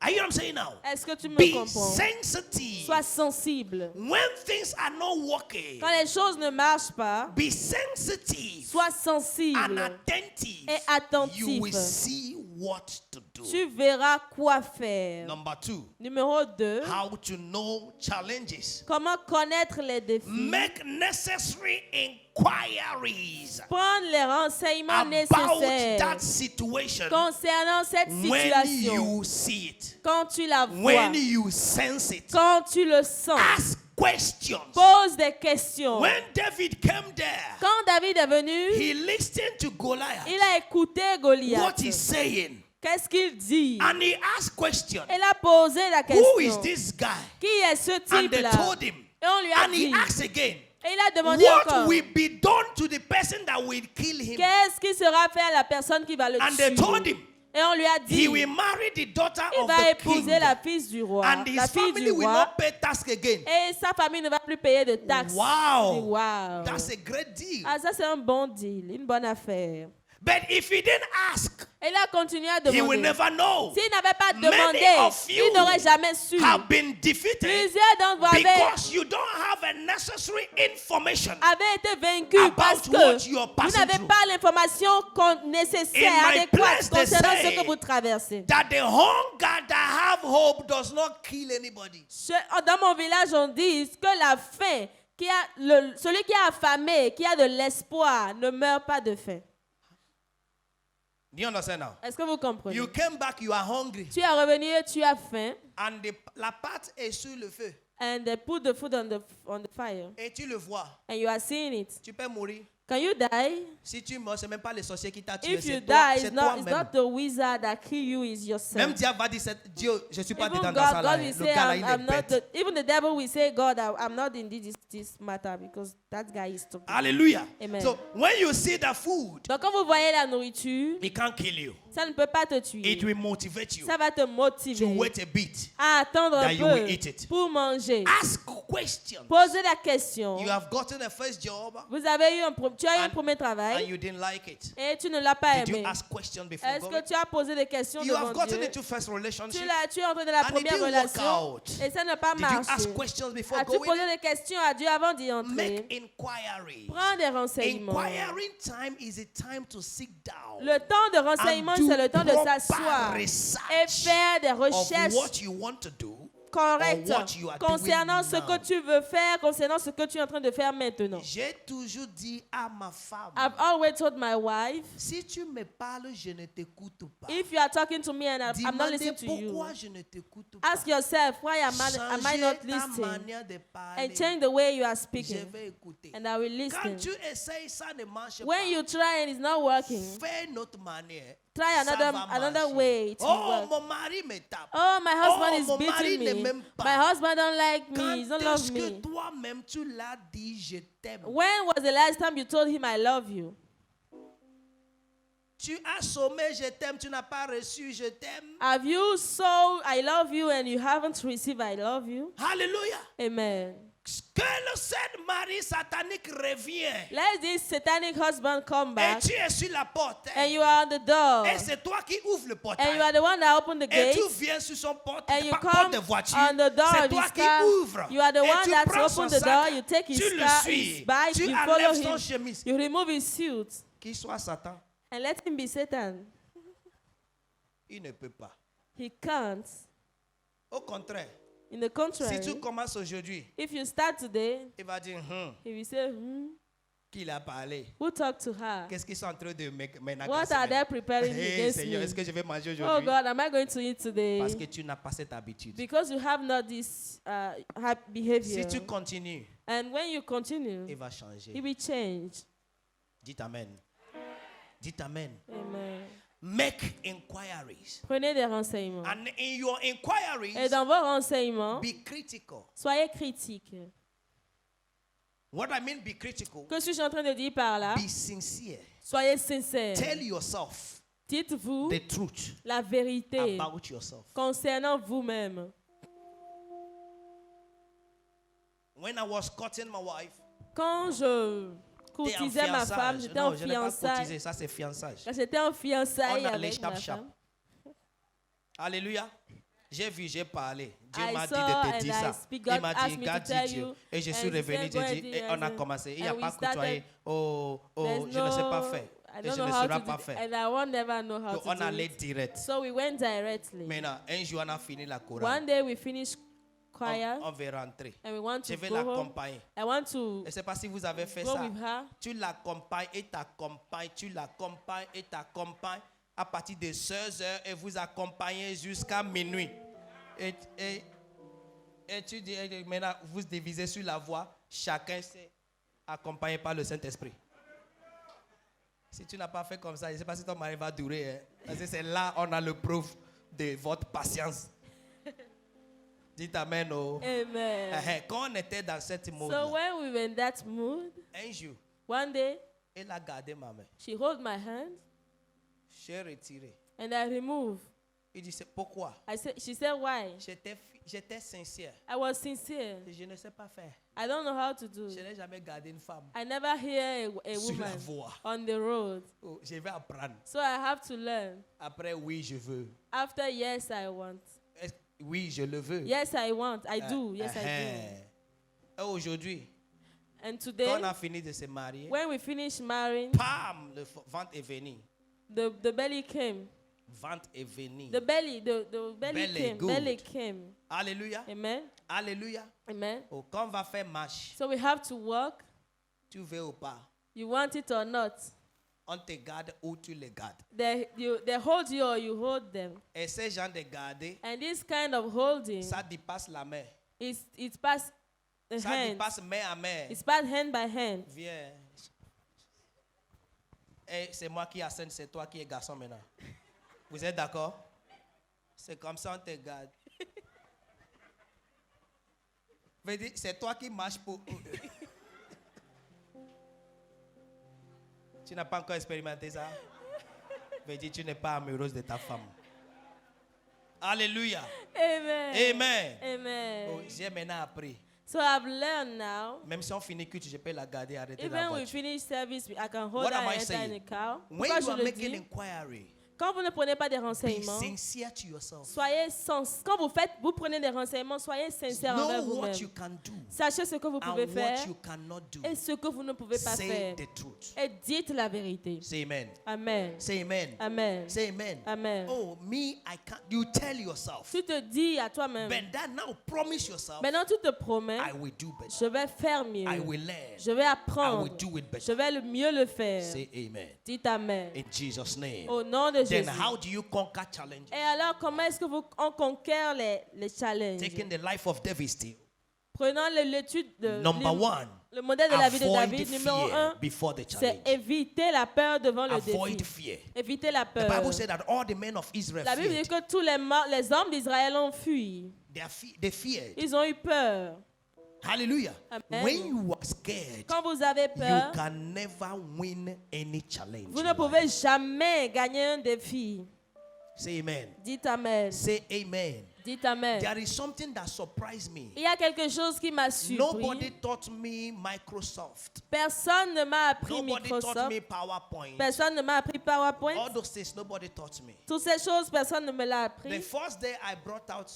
Are you what I'm saying now?
Est-ce que tu me
Be
comprends?
sensitive.
Sois sensible.
When things are not working,
Quand les choses ne marchent pas,
be sensitive
sois
and
sensible
attentive.
et attentif.
You will see what to do.
Tu verras quoi faire.
Number 2,
Numéro 2,
how to know challenges.
comment connaître les défis.
Make necessary inquiries
Prendre les renseignements
about
nécessaires
that situation
concernant cette
when
situation.
you see it,
Quand tu la vois,
when you sense it.
quand tu le sens,
Ask questions.
pose des questions.
When David came there,
Quand David est venu,
he listened to Goliath,
il a écouté Goliath.
what he's saying,
Qu'est-ce qu'il dit?
and he asked questions.
Il a posé la
Who is
question.
this guy?
Qui est ce
And they
type-là?
told him.
Et on lui a
And
dit.
he asked again,
Et il a demandé
what
encore.
will be done to the person that will kill him?
Qu'est-ce qui sera fait à la personne qui va le
And they told
tuer?
him,
Et on lui a dit.
he will marry the daughter
Il
of
va
the king,
épouser la fille du roi.
and his
La fille
family
du
will
roi.
not pay tax again.
Et sa famille ne va plus payer de taxes.
Wow.
Wow.
That's a great deal.
Ah, ça c'est un bon deal, une bonne affaire.
But if he didn't ask,
Et il a continué à
he will
demander.
never know.
S'il n'avait pas
Many
demandé,
of you
il n'aurait jamais su.
have been defeated
Plusieurs d'entre vous
because you don't have a necessary information
avaient été vaincus
about
parce
what
que
you are
vous
passing
n'avez
through.
pas l'information nécessaire,
In my
adéquate
place, they
concernant
say
ce que vous traversez.
that the hunger that have hope does not kill anybody.
Dans mon village, on dit que la faim, celui qui a affamé, qui a de l'espoir, ne meurt pas de faim.
Do you understand now?
Est-ce que vous comprenez?
You came back, you are hungry.
Tu es revenu et tu as faim.
And la pâte est sur le feu.
And they put the food on the fire.
Et tu le vois.
And you are seeing it.
Tu peux mourir.
Can you die?
Si tu meurs, c'est même pas le sorcier qui t'a tué.
If you
C'est
die, it's
toi-même.
not the wizard that kill you, it's
Même
yourself.
Dieu va dire, Dieu, je ne suis pas
Even
dedans dans ça.
God
Là.
will
Le
say,
gars là, il est
I'm not
bête.
even the devil will say, God, I'm not in this matter because that guy is stupid.
Hallelujah.
Amen.
So when you see the food,
Donc quand vous voyez la nourriture,
it can't kill you.
ça ne peut pas te tuer.
It will motivate you
Ça va te
to
motiver
wait a bit.
à attendre
that
un
you will eat
peu
it.
pour manger.
Ask questions.
Posez la question.
You have gotten a first job
Vous avez eu tu as eu un
And-
premier
and
travail
you didn't like it.
et tu ne l'as pas
Did you
aimé.
ask questions before
Est-ce
going?
que tu as posé des questions
You
devant
have gotten
Dieu?
into first relationship.
Tu es entré dans la
And it
première
didn't work
relation
out.
et ça n'a pas
Did you
marché.
ask questions before
As-tu
going?
posé des questions à Dieu avant d'y entrer?
Make inquiries.
Prends des renseignements.
Inquiring time is a time to sit down.
Le temps de renseignement,
and
c'est le temps de
do
s'asseoir
proper
et
research
faire des
of
recherches
what you want to do.
correctes
or what you are
concernant
doing
ce
now.
que tu veux faire, concernant ce que tu es en train de faire maintenant.
J'ai toujours dit à ma femme,
I've always told my wife,
si tu me parles, je ne t'écoute pas.
if you are talking to me and I'm not
Demandez
listening to you,
pourquoi je ne t'écoute pas.
ask yourself, why am I
Changez
not
ta
listening?
manière de parler.
And change the way you are
Je
speaking.
vais écouter.
And I will
Quand
listen.
tu essayes, ça ne marche
When
pas.
you try and it's not working,
Fais une autre manière.
try
Ça
another
va marcher.
way. It will
Oh,
work.
mon mari me tape.
Oh, my husband
mon
is
mari
beating
ne
me.
m'aime pas.
My husband don't like me.
Quand
He don't
est-ce
love
que
me.
toi-même tu l'as dit, je t'aime?
When was the last time you told him I love you?
Tu as sommé, je t'aime, tu n'as pas reçu, je t'aime.
Have you sold I love you and you haven't received I love you?
Alléluia.
Amen.
Que le saint mari satanique revient.
Let this satanic husband come
Et
back
tu es sur la porte.
and you are on the door
Et c'est toi qui ouvres le portail.
and you are the one that opened the
Et
gate
tu viens sur son porte,
and you
porte
come
de voiture.
on the door
C'est
of
toi
his
qui
car.
ouvres.
You are the
Et
one
tu
that
prends son
opened the
sac,
door. You take his
tu le
car,
suis.
his bike,
Tu
you follow
enlèves son
him.
chemise.
You remove his suit
Qu'il soit Satan,
and let him be Satan.
il ne peut pas.
He can't.
Au contraire,
In the contrary,
si tu commences aujourd'hui,
if you start today,
il va dire,
he will say,
qui a parlé?
who talked to her?
Qu'est-ce qu'ils sont en train de me
What are they preparing
Hey,
against
Seigneur, est-ce
me?
que je vais manger
Oh
aujourd'hui?
God, am I going to eat today?
Parce que tu n'as pas cette habitude.
Because you have not this behavior.
Si tu continues,
And when you continue,
il va changer.
it will change.
Dites Amen. Dites Amen.
Amen.
Make inquiries.
Prenez des renseignements.
And in your inquiries,
Et dans vos renseignements,
be critical.
soyez critiques.
What I mean be critical,
Que suis-je en train de dire par là?
be sincere.
Soyez sincères.
Tell yourself
Dites-vous
the truth
la vérité
about yourself.
concernant vous-même.
When I was courting my wife,
Quand je
t'es en
courtisais ma femme,
fiançailles.
j'étais en
Non, je n'ai pas
fiançailles.
courtisé, ça c'est fiançage.
Quand j'étais en fiançailles
On a
avec
les
ma
chap-chap.
femme,
Alléluia. J'ai vu, j'ai parlé. Dieu
I
m'a dit
saw
de te
and
dire
I
ça.
speak.
Il
God
m'a dit,
asked me to
garde
tell
Dieu.
you.
Et je
And
suis
he
revenu,
said,
j'ai
go
dit,
and
et
do
on a
it.
commencé. Il n'y a
And
pas
we started.
côtoyé. Oh,
There's
je ne sais pas faire.
I
Et
don't
je
know
ne
how
saurai
to
pas
do
faire.
and I won't never know how
Donc
to
on
do
allait
it.
direct.
So we went directly.
Maintenant, un jour, on a fini la
One
chorale.
day we finished choir
On va rentrer.
and we want
Je
to
vais
go home.
l'accompagner.
I want to
Je ne sais pas si vous avez fait
go
ça.
with her.
Tu l'accompagnes et t'accompagnes, tu l'accompagnes et t'accompagnes à partir de 16h et vous accompagnez jusqu'à minuit. Et tu dis, maintenant, vous divisez sur la voie, chacun s'est accompagné par le Saint-Esprit. Si tu n'as pas fait comme ça, je ne sais pas si ton mari va durer. Hein, parce que c'est là on a le preuve de votre patience. Dites Amen. Oh.
Amen.
Quand on était dans cette mode,
So when we were in that mood,
un jour,
one day
elle a gardé ma main.
she held my hand
J'ai retiré.
and I removed.
Il dit, c'est pourquoi?
She said, why?
J'étais sincère.
I was sincere.
Je ne sais pas faire.
I don't know how to do.
Je n'ai jamais gardé une femme
I never hear a
sur la
woman
voie.
on the road.
Oh, je vais apprendre.
So I have to learn.
Après, oui, je veux.
After, yes, I want.
Oui, je le veux.
Yes, I want. I do. Yes, I
Et aujourd'hui,
do. And
quand
today,
on a fini de se marier,
when we finished marrying,
pam, le ventre est venu.
the belly came.
Ventre est venu.
The belly
Belly,
came.
good.
Belly came.
Alléluia.
Amen.
Alléluia.
Amen.
Oh, quand on va faire marche,
So we have to walk.
tu veux ou pas,
You want it or not.
On te garde ou tu les gardes.
They hold you or you hold them.
Et ces gens de garder,
And this kind of holding,
ça dépasse la main.
it's past the
Ça
hand.
dépasse main à main.
It's past hand by hand.
Viens. Et c'est moi qui assène, c'est toi qui es garçon maintenant. Vous êtes d'accord? C'est comme ça on te garde. Veut dire, c'est toi qui marches pour eux. Tu n'as pas encore expérimenté ça? Veut dire, tu n'es pas amoureuse de ta femme. Alléluia.
Amen.
Amen.
Amen.
Oh, j'ai maintenant appris.
So I've learned now.
Même si on finit culte, je peux la garder, arrêter la
Even we
voiture.
finish service, I can hold
What
her
am I
and enter in
saying?
the car.
When
Pourquoi
you
je
are
le
making
dis?
inquiry,
Quand vous ne prenez pas des
be
renseignements,
sincere to yourself.
quand vous prenez des renseignements, soyez sincère envers
Know what
vous-même.
you can do
Sachez ce que vous pouvez
and
faire
what you cannot do.
et ce que vous ne pouvez pas
Say
faire.
the truth.
Et dites la vérité.
Say amen.
Amen.
Say amen.
Amen.
Say amen.
Amen.
Oh, me, I can't. You tell yourself.
Tu te dis à toi-même.
But then now promise yourself,
Maintenant, tu te promets,
I will do better.
je vais faire mieux.
I will learn.
Je vais
I
apprendre.
will do it
Je
better.
vais mieux le faire.
Say amen.
Dites Amen.
In Jesus' name.
Au nom de
Then
Jésus.
how do you conquer challenges?
Et alors, comment est-ce que on conquiert les challenges?
Taking the life of David still.
Prenons l'étude de
Number one,
le modèle de la vie de
avoid
David. Numéro
fear
1,
before the
c'est
challenge.
éviter la peur devant le
Avoid
défi.
fear.
Éviter la
The
peur.
Bible said that all the men of Israel
La Bible dit
feared.
que tous les hommes d'Israël ont fui.
They feared.
Ils ont eu peur.
Hallelujah.
Amen.
When you are scared,
Quand vous avez
you
peur,
can never win any challenge.
vous
in
ne
life.
pouvez jamais gagner un défi.
Say amen.
Dites Amen.
Say amen.
Dites Amen.
There is something that surprised me.
Il y a quelque chose qui m'a surpris.
Nobody taught me Microsoft.
Personne ne m'a appris
Nobody taught
Microsoft.
me PowerPoint.
Personne ne m'a appris PowerPoint.
All those things, nobody taught me.
Toutes ces choses, personne ne me l'a
The
appris.
first day I brought out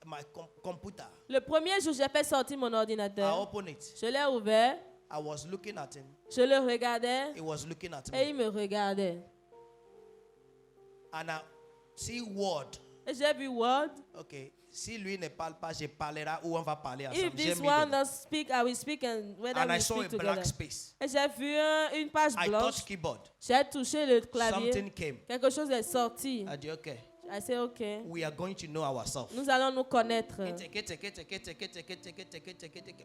my computer,
Le premier jour, j'ai fait sortir mon
I
ordinateur.
opened it.
Je l'ai ouvert.
I was looking at him.
Je le regardais.
He was looking at
Et
me.
il me regardait.
And I see Word.
Et j'ai vu Word.
Okay. Si lui ne parle pas, je parlerai ou on va parler ensemble.
If
J'ai
this
mis
one
dedans.
does speak, I will speak, and whether
And I
we
saw a
speak
black
together.
space.
Et j'ai vu une page
I
blanche.
touched keyboard.
J'ai touché le clavier.
Something came.
Quelque chose est sorti.
I did okay.
I said, OK.
We are going to know ourselves.
Nous allons nous connaître.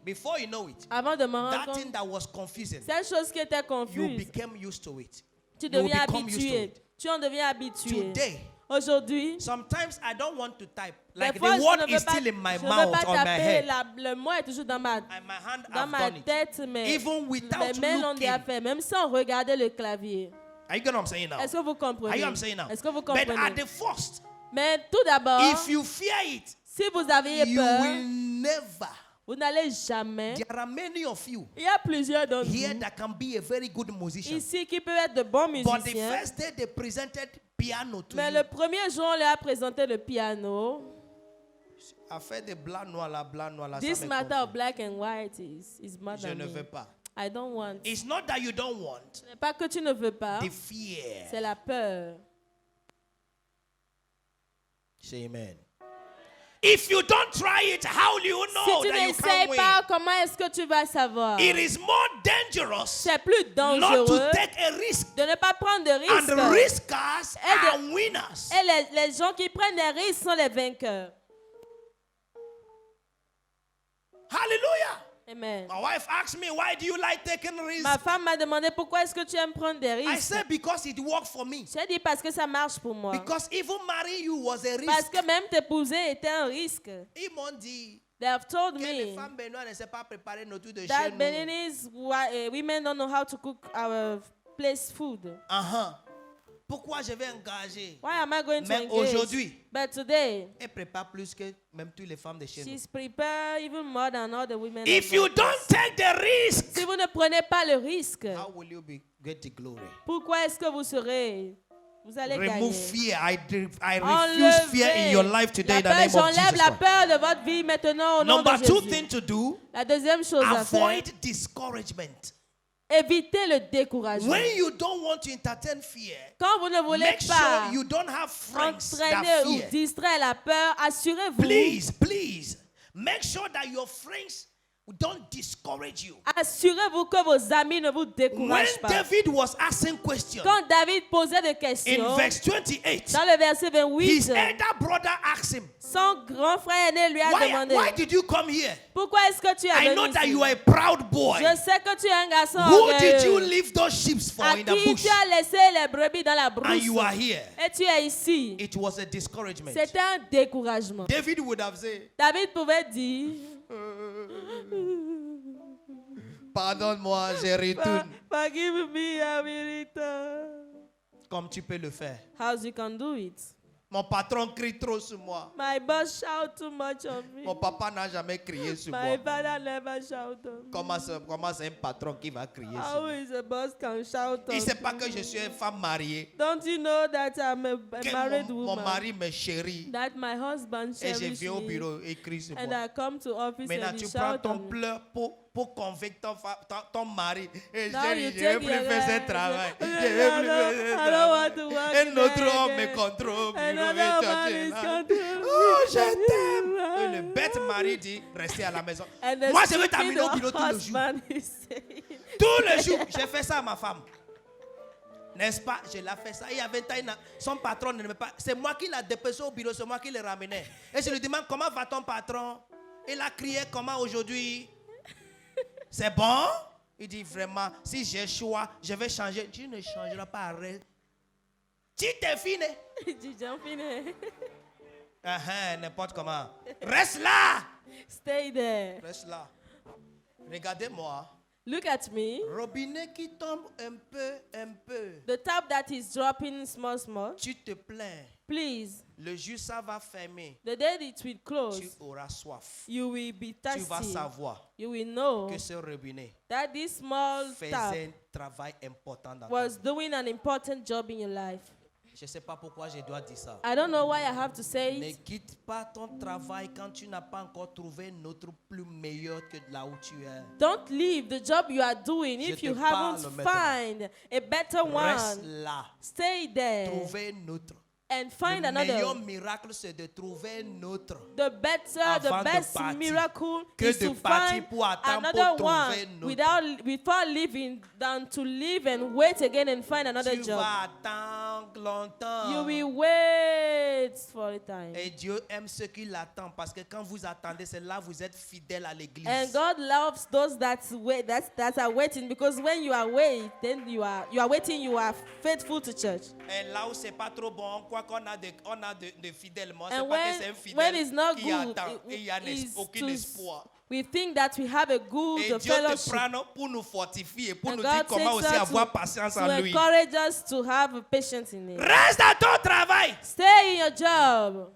Before you know it,
Avant de me rendre
that
compte,
thing that was confusing,
cette chose qui était
you
confuse,
became used to it.
tu
you
deviens
become used to
habitué.
it.
Tu en deviens habitué.
Today,
Aujourd'hui,
sometimes I don't want to type.
des
Like
fois,
the
je
word
ne
is
veux pas,
still in my
je veux
mouth
pas
or my
taper,
head.
le mot est toujours dans ma,
And my hand,
dans
I've
ma
done it.
tête, mais
Even without
les mains l'ont déjà
looking.
fait, même sans regarder le clavier.
Are you getting what I'm saying now?
Est-ce que vous
Are
comprenez?
you what I'm saying now?
Est-ce que vous
But at
comprenez?
the first,
Mais tout d'abord,
if you fear it,
si vous aviez
you
peur,
will never.
vous n'allez jamais.
There are many of you
Il y a plusieurs d'entre
here
vous
that can be a very good musician.
ici qui peuvent être de bons
But the
musiciens.
first day they presented piano to
Mais
you.
le premier jour, on leur a présenté le piano.
Affaire de blanc noir là,
This
ça me
matter
confuse.
of black and white is more
Je
than
ne
me.
veux pas.
I don't want.
It's not that you don't want,
Ce n'est pas que tu ne veux pas,
the fear.
c'est la peur.
Say amen. If you don't try it, how do you know
Si tu
that you
n'essayes
can win?
pas, comment est-ce que tu vas savoir?
It is more dangerous
C'est plus
not
dangereux
to take a risk.
de ne pas prendre de
And the
risques.
riskers
Et de-
are winners.
Et les gens qui prennent des risques sont les vainqueurs.
Hallelujah.
Amen.
My wife asked me, why do you like taking risks?
Ma femme m'a demandé pourquoi est-ce que tu aimes prendre des
I
risques.
said, because it worked for me.
J'ai dit parce que ça marche pour moi.
Because even marrying you was a
Parce
risk.
que même t'épouser était un risque.
Ils m'ont dit
They have told
que les
me
femmes béninoises ne savent pas préparer nos trucs de chez
that
nous.
Beninese women don't know how to cook our place food.
Uh-huh. Pourquoi je vais engager?
Why am I going to
Mais
engage?
aujourd'hui,
But today,
elle prépare plus que même toutes les femmes de chez nous.
she's prepared even more than all the women.
If
of
you
God.
don't take the risk,
Si vous ne prenez pas le risque,
how will you get the glory?
pourquoi est-ce que vous allez
Remove
gagner?
fear. I refuse fear in your life today in the name of
J'enlève
Jesus
la
Christ.
peur de votre vie maintenant au nom
Number
de
two
Jésus.
thing to do,
La deuxième chose à faire,
avoid discouragement.
évitez le découragement.
When you don't want to entertain fear,
Quand vous ne voulez
make
pas
sure you don't have friends that
entraîner ou
fear.
distraire la peur, assurez-vous
Please, make sure that your friends don't discourage you.
Assurez-vous que vos amis ne vous
When
découragent pas.
David was asking questions,
Quand David posait des
in
questions,
verse 28,
dans le verset
his
28,
elder brother asked him,
son grand frère aîné lui a demandé,
why did you come here?
pourquoi est-ce que tu es
I know
venu
that
ici?
you are a proud boy.
Je sais que tu es un garçon
Who did you
orgueilleux.
leave those sheep for
À
in the
qui
bush?
tu as laissé les brebis dans la
And you are
brousse.
here.
Et tu es ici.
It was a discouragement.
C'était un découragement.
David would have said,
David pouvait dire,
pardonne-moi, je retourne.
forgive me, Amirita.
Comme tu peux le faire.
How you can do it?
Mon patron crie trop sur moi.
My boss shout too much on me.
Mon papa n'a jamais crié sur
My
moi.
father never shout on me.
Comment c'est un patron qui va crier sur
How
moi?
is a boss can shout
Il ne
on
sait pas
me?
que je suis une femme mariée.
Don't you know that I'm a
Que
married
mon
woman?
mari me chérit.
That my husband
Et je
cherishes
viens au
me.
bureau et crie sur
And
moi.
I come to office
Maintenant,
and
tu
he
prends
shout
ton
on me.
pleur pour convaincre ton mari. Et
Now
je
you
ne veux
take
plus
your
faire ce
life.
travail. Je
I
ne veux plus faire ce
don't want to
travail.
work
Un autre
there
homme me
again.
contrôle au bureau.
Another
et
man
tu es
is
là.
controlling
Oh,
me.
je t'aime. Et le bête mari dit, restez à la maison.
And the
Moi, je veux
stupid
t'amener au bureau tous les jours.
husband is saying,
Tous les jours, j'ai fait ça à ma femme. N'est-ce pas? Je l'ai fait ça. Il y avait un temps, son patron ne m'aimait pas. C'est moi qui l'ai dépêché au bureau, c'est moi qui l'ai ramené. Et je lui demande, comment va ton patron? Il a crié, comment aujourd'hui? C'est bon? Il dit, vraiment, si j'ai choix, je vais changer. Tu ne changeras pas, arrête. Tu t'es fini.
jump in here.
N'importe comment. Reste là.
Stay there.
Reste là. Regardez-moi.
Look at me.
Robinet qui tombe un peu.
The tap that is dropping small.
Tu te plains.
Please,
Le jour ça va fermer.
the day it will close,
Tu auras soif.
you will be
Tu vas
thirsty.
savoir
You will know
que ce robinet
that this small
faisait
tap
un travail important dans ta
was
vie.
doing an important job in your life.
Je ne sais pas pourquoi je dois dire ça.
I don't know why I have to say
Ne
it.
quitte pas ton travail quand tu n'as pas encore trouvé un autre plus meilleur que là où tu es.
Don't leave the job you are doing
Je
if
te
you
parle
haven't
maintenant.
find a better
Reste
one.
là.
Stay there
Trouver un autre.
and find
Le meilleur
another.
miracle, c'est de trouver un autre.
The better,
Avant
the
de
best
partir.
miracle
Que
is
de
to
partir
find
pour attendre
another
pour trouver
one
un autre.
without living than to live and wait again and find another
Tu
job.
vas attendre longtemps.
You will wait for a time.
Et Dieu aime ceux qui l'attendent parce que quand vous attendez, c'est là que vous êtes fidèle à l'église.
And God loves those that wait, that are waiting, because when you are waiting, you are waiting, you are faithful to church.
Et là où c'est pas trop bon, on croit qu'on a de fidèles. Moi, c'est
And
pas que c'est un
when it's
fidèle
not
qui
good,
attend et il n'y a aucun espoir.
we think that we have a good
Et Dieu te
fellowship.
prend pour nous fortifier, pour
And
nous
God
dire comment
takes
aussi
us
avoir patience en
to
lui.
encourage us to have patience in it.
Reste à ton travail.
Stay in your job.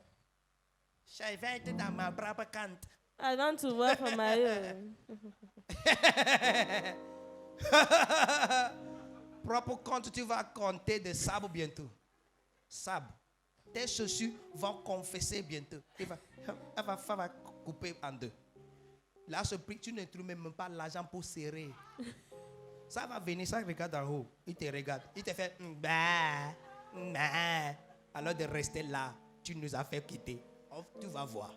Je vais être dans ma propre cante.
I want to work for my own.
Propre compte, tu vas compter de sable bientôt. Sable. Tes chaussures vont confesser bientôt. Elle va couper en deux. Là, ce prix, tu ne trouves même pas l'argent pour serrer. Ça va venir, ça regarde en haut. Il te regarde. Il te fait bah. Alors de rester là, tu nous as fait quitter. Tu vas voir.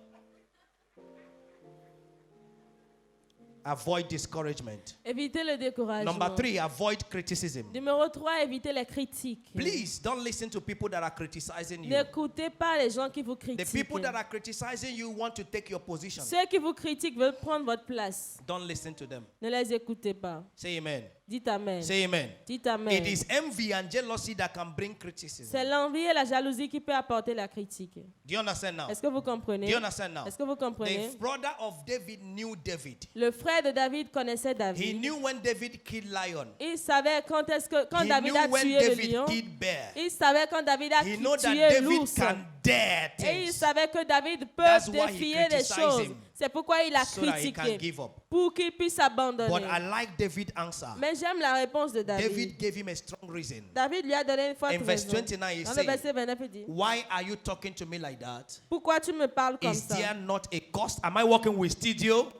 Avoid discouragement.
Évitez le découragement.
Number 3, avoid criticism.
Numéro 3, évitez les critiques.
Please don't listen to people that are criticizing you.
N'écoutez pas les gens qui vous
The
critiquent.
people that are criticizing you want to take your position.
Ceux qui vous critiquent veulent prendre votre place.
Don't listen to them.
Ne les écoutez pas.
Say amen.
Dites amen.
Say amen.
Dites amen.
It is envy and jealousy that can bring criticism.
C'est l'envie et la jalousie qui peut apporter la critique.
Do you understand now?
Est-ce que vous comprenez?
Do you understand now?
Est-ce que vous comprenez?
The brother of David knew David.
Le frère de David connaissait
He
David.
knew when David killed lion.
Il savait quand
He
David
knew
a
when
tué le
David
lion.
killed bear.
Il savait quand David a
He know that
tué
David
l'ours.
can dare
Et il
things
savait que David peut
That's why he
défier des
criticized
choses.
him.
C'est pourquoi il a
so that he can
critiqué.
give up.
Pour qu'il puisse abandonner.
But I like David's answer.
Mais j'aime la réponse de David.
David gave him a strong reason.
David lui a donné une forte
In verse
raison.
29, he
Dans le
said,
verset 29, il dit,
Why are you talking to me like that?
pourquoi tu me parles comme
Is
ça?
there not a cost? Am I working with studio?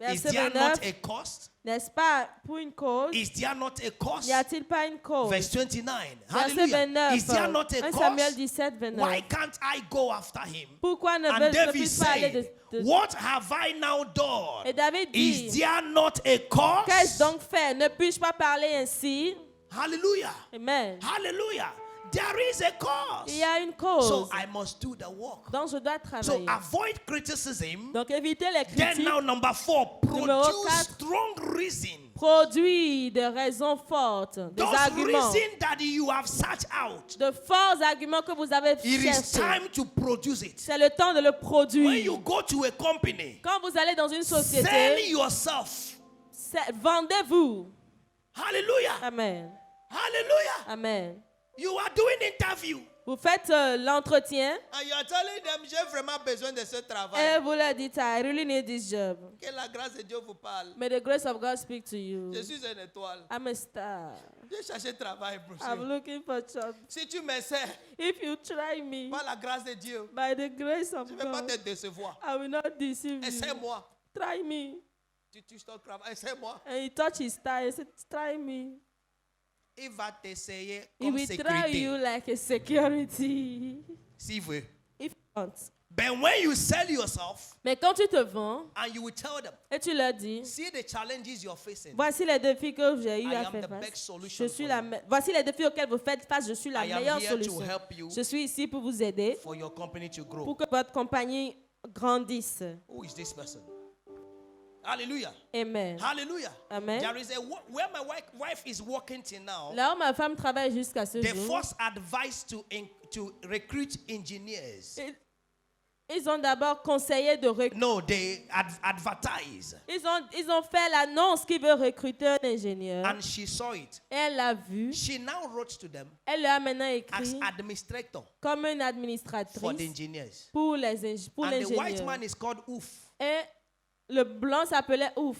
Is
Verset
there
29.
not a cost?
N'est-ce pas pour une cause?
Is there not a cost?
N'y a-t-il pas une cause?
Verse 29.
Verset
Hallelujah.
29.
Is there not a
1 Samuel
cost?
17, 29.
Why can't I go after him?
Pourquoi ne
And
puis-je
David
pas aller
said,
de...
what have I now done?
Et David dit,
Is there not a
qu'ai-je
cost?
donc fait? Ne puis-je pas parler ainsi?
Hallelujah.
Amen.
Hallelujah. There is a cost.
Il y a une cause.
So I must do the work.
Donc je dois
So
travailler.
avoid criticism.
Donc éviter les
Then
critiques.
now number 4,
Numéro
produce
4.
strong reason.
Produit des raisons fortes, des
Those
arguments.
reasons that you have searched out.
De forts arguments que vous avez
It is
cherchés.
time to produce it.
C'est le temps de le
When
produire.
you go to a company,
Quand vous allez dans une
sell
société,
yourself.
vendez-vous.
Hallelujah.
Amen.
Hallelujah.
Amen.
You are doing interview.
Vous faites l'entretien
And you are telling them, j'ai vraiment besoin de ce
et
travail.
vous leur dites, I really need this job.
Que la grâce de Dieu vous parle.
May the grace of God speak to you.
Je suis une étoile.
I'm a star.
J'ai cherché travail,
I'm
monsieur.
looking for a job.
Si tu m'essaies,
If you try me,
par la grâce de Dieu,
by the grace of
je ne vais pas
God,
te décevoir.
I will not deceive you.
Essaie-moi.
Try me.
Tu touches ton travail. Essaie-moi.
And he touched his thigh and said, try me.
Il va t'essayer
He
comme
will try
sécurité.
you like a security.
S'il veut.
If you want.
But when you sell yourself
Mais quand tu te vends
and you will tell them,
et tu leur dis,
see the challenges you're facing.
voici les défis que j'ai eu
I
à
am
faire
the best
face.
solution
Je suis
for
la
you.
voici les défis auxquels vous faites face. Je suis la
I am
meilleure
here to
solution.
help you
Je suis ici pour vous aider,
for your company to grow.
pour que votre compagnie grandisse.
Who is this person? Hallelujah.
Amen.
Hallelujah.
Amen.
There is a where my wife is working till now.
Là où ma femme travaille jusqu'à ce
The
jour,
first advice to recruit engineers.
ils ont d'abord conseillé de recruter.
No, they advertise.
Ils ont fait l'annonce qu'ils veulent recruter un ingénieur.
And she saw it.
Et elle l'a vu.
She now wrote to them
Elle leur a maintenant
as
écrit
administrator
comme une
for the
administratrice
engineers.
pour
And the white
l'ingénieur.
man is called Oof.
Et le blanc s'appelait Ouf.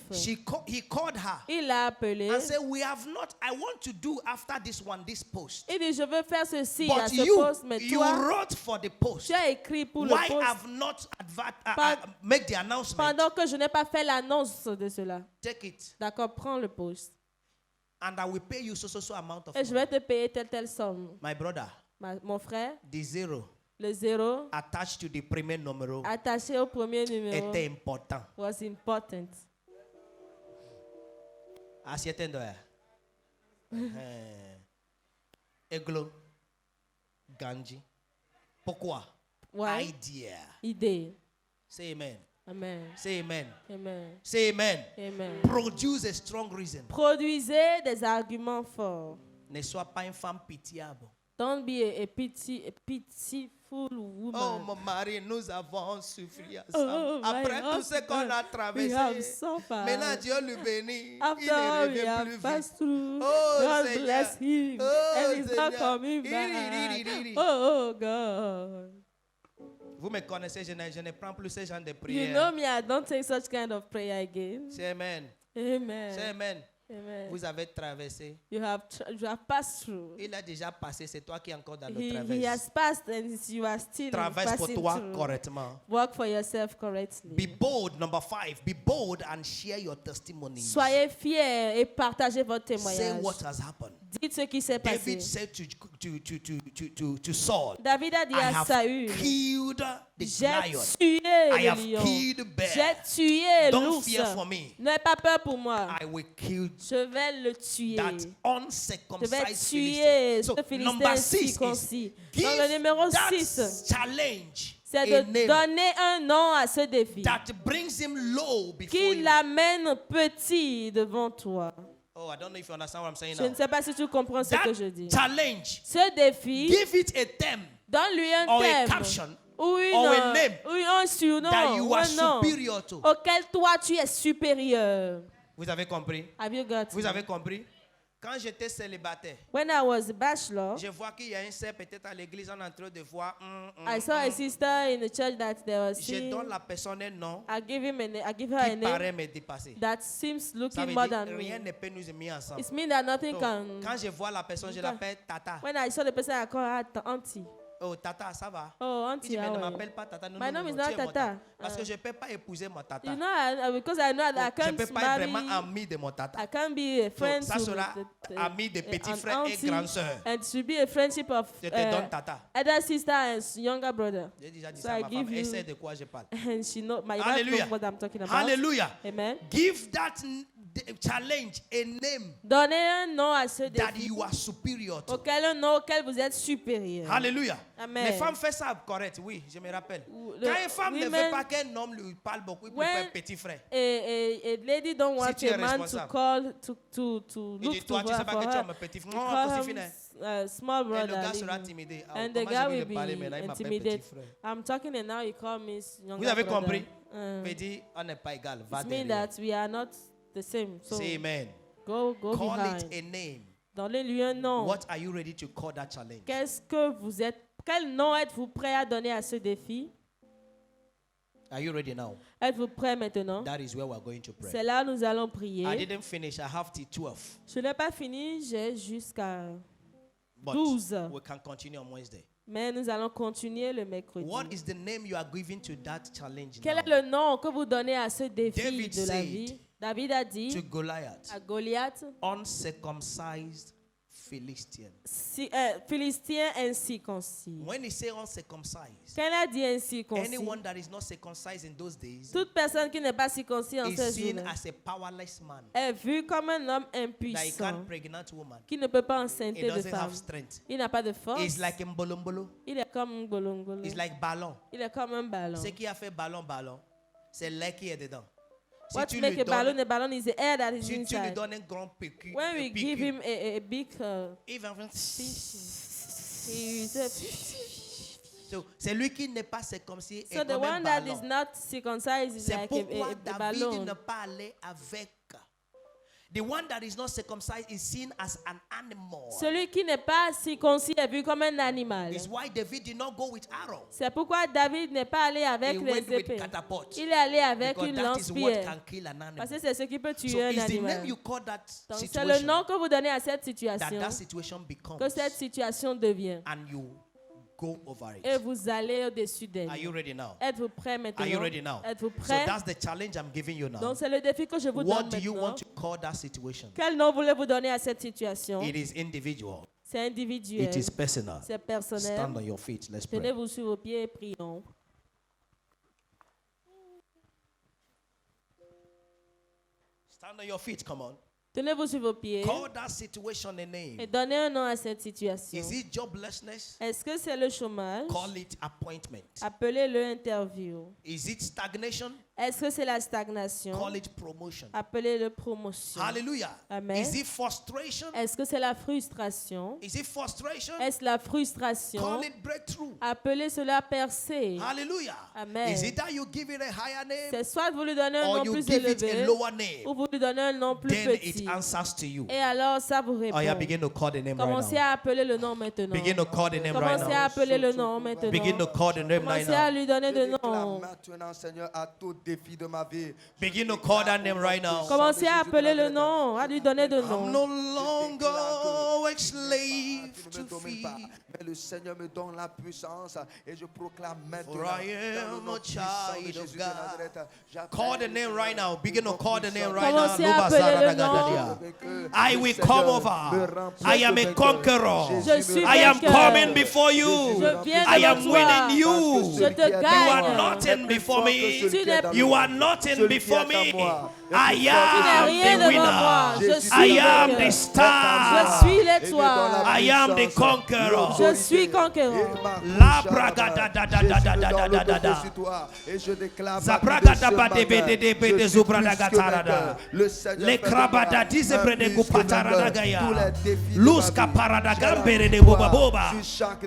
He called her
Il l'a appelé.
and said, "We have not. I want to do after this one this post.
Il dit, je veux faire ceci à
But
ce
you,
poste, mais
you
toi,
wrote for the post.
tu as écrit pour le
Why
poste
have not
Pas-
make the announcement?
pendant que je n'ai pas fait l'annonce de cela.
Take it,
D'accord, prends le poste.
and I will pay you so amount of
Et je
money."
vais te payer telle somme.
My brother,
Mon frère,
the zero
le 0
attached to the premier numéro
attaché au premier numéro
était important.
was important.
Assietendo ya. Eglo, Ganji. Pourquoi?
Ouais.
Idea.
Idée.
Say amen.
Amen.
Say amen.
Amen.
Say amen.
Amen.
Produce a strong reason.
Produisez des arguments forts.
Ne sois pas une femme pitiable.
Don't be a pitiful woman.
Oh, mon mari, nous avons souffert
Oh,
ensemble.
my
Après tout ce qu'on a
husband, we have
traversé,
suffered.
maintenant Dieu le bénit. Il
After
ne
all we
revient
have
plus
passed
vite.
through,
Oh,
God
Seigneur.
bless him.
Oh,
And he's not
Seigneur.
coming
Iri,
back.
iri, iri.
Oh, God.
Vous me connaissez, je ne prends plus ce genre de
You
prière.
know me, I don't take such kind of prayer again.
C'est amen.
Amen.
C'est amen.
Amen.
Vous avez traversé.
You have passed through.
Il a déjà passé, c'est toi qui es encore dans le
He
traverse.
has passed and you are still
Traverse pour
passing
toi
through.
correctement.
Work for yourself
Be
correctly.
bold, number 5. Be bold and share your testimony.
Soyez fiers et partagez votre
Say
témoignage.
what has happened.
Dites ce qui s'est passé.
David said to Saul,
David a dit
I
à
have
Saül,
killed the
j'ai
lion.
tué
I
le
have
lion.
killed bear.
J'ai tué
Don't
l'ours.
fear for me.
N'aie pas peur pour moi.
I will kill
Je vais le tuer.
that
Je vais
uncircumcised
tuer
Philistine. So
ce
number
Philistin
6 is
circoncis.
give
Donc le numéro
that
6,
challenge
c'est
a
de
name
donner un nom à ce défi
that brings him low before
qui
you.
l'amène petit devant toi.
Oh, I don't know if you understand what I'm saying
Je ne
now.
sais pas si tu comprends ce que je
That
dis.
challenge,
Ce défi,
give it a theme
donne-lui un
or a
thème
caption
ou
or a name
ou un surnom
that you
ou
are
un nom
superior to.
auquel toi tu es supérieur.
Vous avez compris?
Have you got
Vous
it?
avez compris? Quand j'étais célibataire,
When I was a bachelor,
je vois qu'il y a un sœur peut-être à l'église en train de voir.
I saw a sister in the church that they were
Je
seeing.
donne la personne un nom
I give her a
qui
name
paraît me dépasser.
that seems
Ça
looking
veut
more
dire
than
rien
me.
ne peut nous mettre ensemble.
It means that nothing
Donc,
can.
quand je vois la personne, je
can-
l'appelle Tata.
When I saw the person, I call her auntie.
Oh, Tata, ça va?
Oh,
Il dit,
auntie,
mais ne
ah ouais.
m'appelle pas Tata. Non,
My
non,
name
non,
is
tu
not
es mon
Tata.
Parce que je ne peux pas épouser mon Tata.
You know, because I know that I
Je ne peux
can't
pas être vraiment
marry.
ami de mon Tata.
I can't be a
So,
friend
ça
to
sera ami de petits
an
frères et
auntie,
grandes sœurs.
and it should be a friendship of
Je te donne Tata.
elder sister and younger brother.
J'ai déjà dit
So
ça à
I
ma
give
femme.
you-
Elle sait de quoi je parle.
And she know my wife
Hallelujah.
knows what I'm talking about.
Hallelujah.
Amen.
Give that challenge a name
Donnez un nom à ce
that
défi
you are superior to.
auquel un nom auquel vous êtes supérieur.
Hallelujah.
Amen.
Les femmes font ça correct, oui, je me rappelle.
Le-
Quand une femme ne
women-
veut pas qu'un homme lui parle beaucoup, il
When-
préfère petit frère.
A lady don't want
tu es
a man to
responsable.
call to
Il
look
dit,
to
toi, tu
her
sais pas
for
que tu es
her.
mon petit frère.
to
Non,
call
c'est
him
fini.
small
Et
brother.
le gars sera
leave him.
intimidé. Ah,
And the
comment
guy
je vais
will
lui
be
parler, mais là, il m'appelle petit
intimidated.
frère.
I'm talking and now he call me his younger
Vous avez
brother.
compris? Il dit, on n'est pas égal. Va
It means
derrière.
that we are not the same. So
Say amen.
go
Call
behind.
it a name.
Donnez-lui un nom.
What are you ready to call that challenge?
Qu'est-ce que vous êtes? Quel nom êtes-vous prêt à donner à ce défi?
Are you ready now?
Êtes-vous prêt maintenant?
That is where we're going to pray.
C'est là où nous allons
I
prier.
didn't finish. I have till 12.
Je n'ai pas fini, j'ai jusqu'à
But
12.
we can continue on Wednesday.
Mais nous allons continuer le mercredi.
What is the name you are giving to that challenge
Quel est
now?
le nom que vous donnez à ce défi
David
de la
said
vie? David a dit
To Goliath,
à Goliath,
uncircumcised Philistine.
Philistin incirconcis.
When he say uncircumcised,
Quand il a dit incirconcis,
anyone that is not circumcised in those days
toute personne qui n'est pas circoncis en
is
ce
seen
jour
as a powerless man.
est vue comme un homme
That he
impuissant
can't pregnant woman.
qui ne peut pas
He
enceinter de
doesn't
femme.
have strength.
Il n'a pas de force.
It's like mbolombolo.
Il est comme un bolongolo.
It's like ballon.
Il est comme un ballon.
Ce qui a fait ballon, c'est l'air qui est dedans. Si
What
tu
make
lui
a balloon
donnes,
a balloon is the air that is
si tu lui
inside.
donnes un grand picu,
When we give him a big
il va faire-
he is a-
So, c'est lui qui n'est pas circoncis et
so the
comme un
one that is
ballon.
not circumcised is
C'est
like
pourquoi
a
David
balloon.
n'est pas allé avec. The one that is not circumcised is seen as an animal.
Celui qui n'est pas circoncis est vu comme un animal.
It's why David did not go with arrow.
C'est pourquoi David n'est pas allé avec
He
les
went with
épées.
catapult.
Il est allé avec
Because
une
that is what
lance-pierre.
can kill an
Parce que
animal.
c'est ce qui peut tuer
So
un
it's the
animal.
name you call that
Donc c'est le
situation
nom que vous donnez à cette
that
situation
that situation becomes,
que cette situation devient.
and you go over
Et
it.
vous allez au-dessus d'elle.
Are you ready now?
Êtes-vous prêt maintenant?
Are you ready now?
Êtes-vous
So
prêt?
that's the challenge I'm giving you now.
Donc c'est le défi que je vous
What
donne
do you
maintenant.
want to call that situation?
Quel nom voulez-vous donner à cette situation?
It is individual.
C'est individuel.
It is personal.
C'est personnel.
Stand on your feet. Let's pray.
Tenez-vous sur vos pieds et prions.
Stand on your feet. Come on.
Tenez-vous sur vos pieds
Call that situation a
et
name.
donnez un nom à cette situation.
Is it joblessness?
Est-ce que c'est le chômage?
Call it appointment.
Appelez-le interview.
Is it stagnation?
Est-ce que c'est la stagnation?
Call it promotion.
Appelez-le promotion.
Hallelujah.
Amen.
Is it frustration?
Est-ce que c'est la frustration?
Is it frustration?
Est-ce la frustration?
Call it breakthrough.
Appelez cela percée.
Hallelujah.
Amen.
Is it that you give it a higher name
C'est soit vous lui donnez un
or
nom
you
plus
give it a
élevé
lower name?
ou vous lui donnez un nom plus
Then
petit.
it answers to you.
Et alors ça vous répond.
Oh yeah, begin to call the name right
Commencez
now.
à appeler le nom maintenant.
Begin to call the name right
Commencez à
now.
appeler le nom maintenant.
Begin to call the name right
Commencez à
now.
lui donner
Je
de
déclare
nom.
maintenant, Seigneur, à tout défi de ma vie.
Begin to call that name right now.
Commencez à appeler le nom, à lui donner de
I'm
nom.
no longer a slave
Tu
to
ne me domines pas,
fear.
mais le Seigneur me donne la puissance et je proclame maintenant
For I
dans le
am
nom
a
puissant de
child of
Jésus de
God.
Nazareth, j'appelle
Call the name right now. Begin to call the name right
Commencez à
now.
appeler le
Lubasaradagadaya.
nom.
I will come over. I am a conqueror.
Je suis
I am
vainqueur.
coming before you.
Je viens
I am
devant toi.
winning you.
Je te
You are
gagne.
nothing before me.
Tu n'es
You are nothing before me. I
Tu n'es
am
rien
the
devant moi.
winner.
Je suis
I am
vainqueur.
the star.
Je suis l'étoile.
I am the conqueror.
Je suis conquérant.
La braga da da da da da da da da da. Zabraga da ba de be de de be de zubra da gatara da. Le krabada dize de gupatara da gaya. Luz kapara da gambere de boba boba.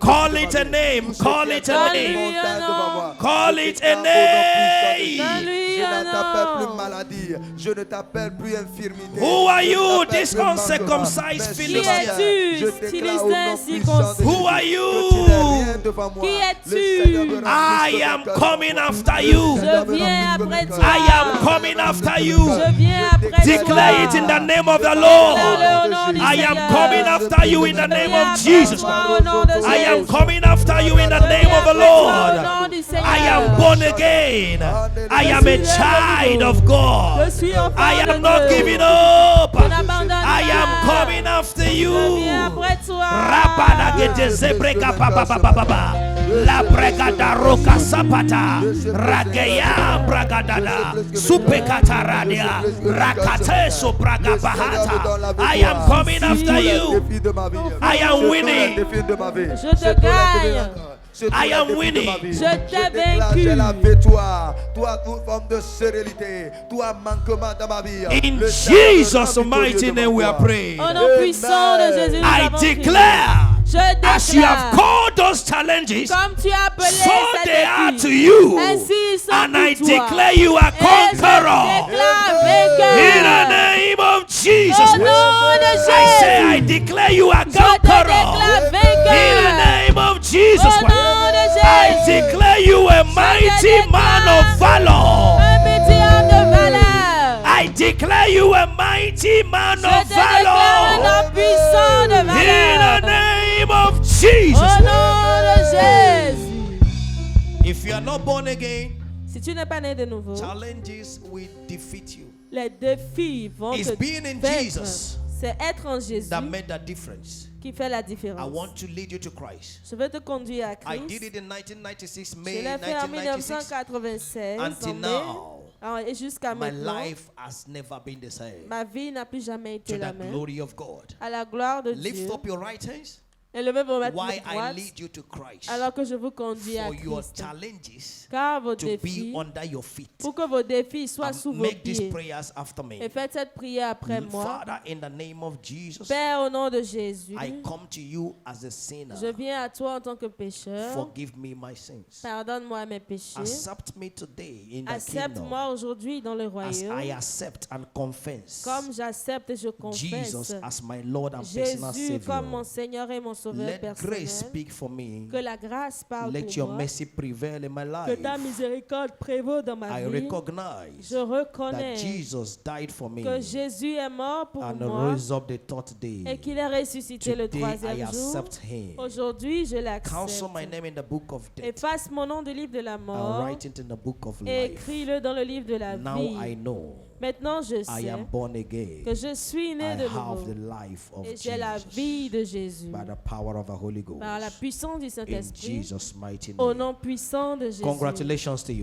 Call it a name. Call it a name.
Donne-lui un nom.
Call it a name.
Donne-lui
Je
oh
ne t'appelle
non.
plus maladie. Je ne t'appelle plus infirmité.
Who are
Je ne
you,
t'appelle
this
plus manquement.
uncircumcised
Mais ce
Philistine?
matin,
Qui
je
es-tu,
déclare au nom
Philistin
puissant de
circoncis?
Who are
Jésus
you?
que tu n'es rien devant moi.
Qui es-tu?
Le Seigneur me rend
I
plus
am
que ton
coming
cœur.
after
Le
you.
Seigneur
Je
me rend
viens
plus que
après
ton
toi.
cœur.
I am coming after you.
Je viens après
Declare it
toi.
in the name of the
Déclare-le
Lord.
au nom du
I am
Seigneur.
coming after you in the
Je
name
viens
of
après
Jesus.
toi au nom de
I am
Jésus.
coming after you in the
Je
name
viens
of the
après toi au
Lord.
nom du Seigneur.
I am born again. I am a child of God.
Je suis enfant
I
de
am not
Dieu.
giving up.
Je n'abandonne
I am
pas.
coming after
Je
you.
viens après toi.
Rabana gete zebreka papa papa papa. La bregada roka sapata. Rageya bragadada. Supekata radia. Rakate so braga bahata. I am coming after you. I am winning.
Je te gagne.
I am winning.
Je t'ai
J'ai la
vaincu.
victoire. Toi, toute forme de stérilité, toi, manquement dans ma vie.
In
Le Seigneur
Jesus'
me rend
mighty
victorieux
name we are
devant toi.
praying.
Au nom puissant de Jésus, nous
I
avons prié.
declare,
Je
as you have
déclare,
called those challenges,
comme tu as appelé
so they are
cette
to
défi,
you.
ainsi ils sont
And I
pour toi.
declare you are
Et je
conqueror.
déclare
In the
vainqueur.
name of Jesus.
Au nom de
I say, I
Jésus,
declare you are
je te déclare
conqueror. In the
vainqueur.
name of Jesus
Au nom
Christ.
de
I
Jésus,
declare you a mighty man of valor.
un petit homme de valeur.
I declare you a mighty man
Je
of
te déclare un
valor.
homme puissant de
In the
valeur.
name of
Au
Jesus.
nom de Jésus.
If you are not born again,
Si tu n'es pas né de nouveau,
challenges will defeat you.
les défis vont
It's
te
being in
vaincre.
Jesus
C'est être en Jésus
that made that difference.
qui fait la
I
différence.
want to lead you to Christ.
Je veux te conduire à
I
Christ.
did it in 1996,
Je
May
l'ai fait en
1996.
1996
Until
en mai.
now,
Et jusqu'à
my
maintenant,
life has never been the same.
ma vie n'a plus jamais été
To
la
the
même.
glory of God.
À la gloire de
Lift
Dieu.
up your right hands
Élevez vos mains
while I
droites
lead you to Christ.
alors que je vous conduis à
For your
Christ.
challenges
Car vos
to be
défis,
under your feet.
pour que vos défis soient sous vos
Make these
pieds.
prayers after me.
Et faites cette prière après moi.
Father, in the name of Jesus,
Père, au nom de Jésus,
I come to you as a sinner.
je viens à toi en tant que pécheur.
Forgive me my sins.
Pardonne-moi mes péchés.
Accept me today in the kingdom
Accepte-moi aujourd'hui dans le
as
royaume.
I accept and confess
Comme j'accepte et je confesse
Jesus as my Lord and personal
Jésus comme mon
Savior.
Seigneur et mon Sauveur
Let
personnel.
grace speak for me.
Que la grâce parle
Let
pour
your
moi.
mercy prevail in my
Que
life.
ta miséricorde prévaut dans ma
I
vie.
recognize
Je reconnais
that Jesus died for me
que Jésus est mort pour
and
moi
rose up the third
et
day.
qu'il est ressuscité le
Today I
troisième jour.
accept Him.
Aujourd'hui, je
Cancel my
l'accepte.
name in the book of death
Efface mon nom du livre de la
and
mort
write it in the book of
et
life.
écris-le dans le livre de la
Now I
vie.
know
Maintenant, je
I
sais
am born again.
que je suis
I
né de
have the
nouveau
life of
et j'ai la vie
Jesus
de Jésus
by the power of the Holy Ghost.
par la puissance du
In
Saint-Esprit
Jesus' mighty
au
name.
nom puissant de Jésus.
Congratulations to you.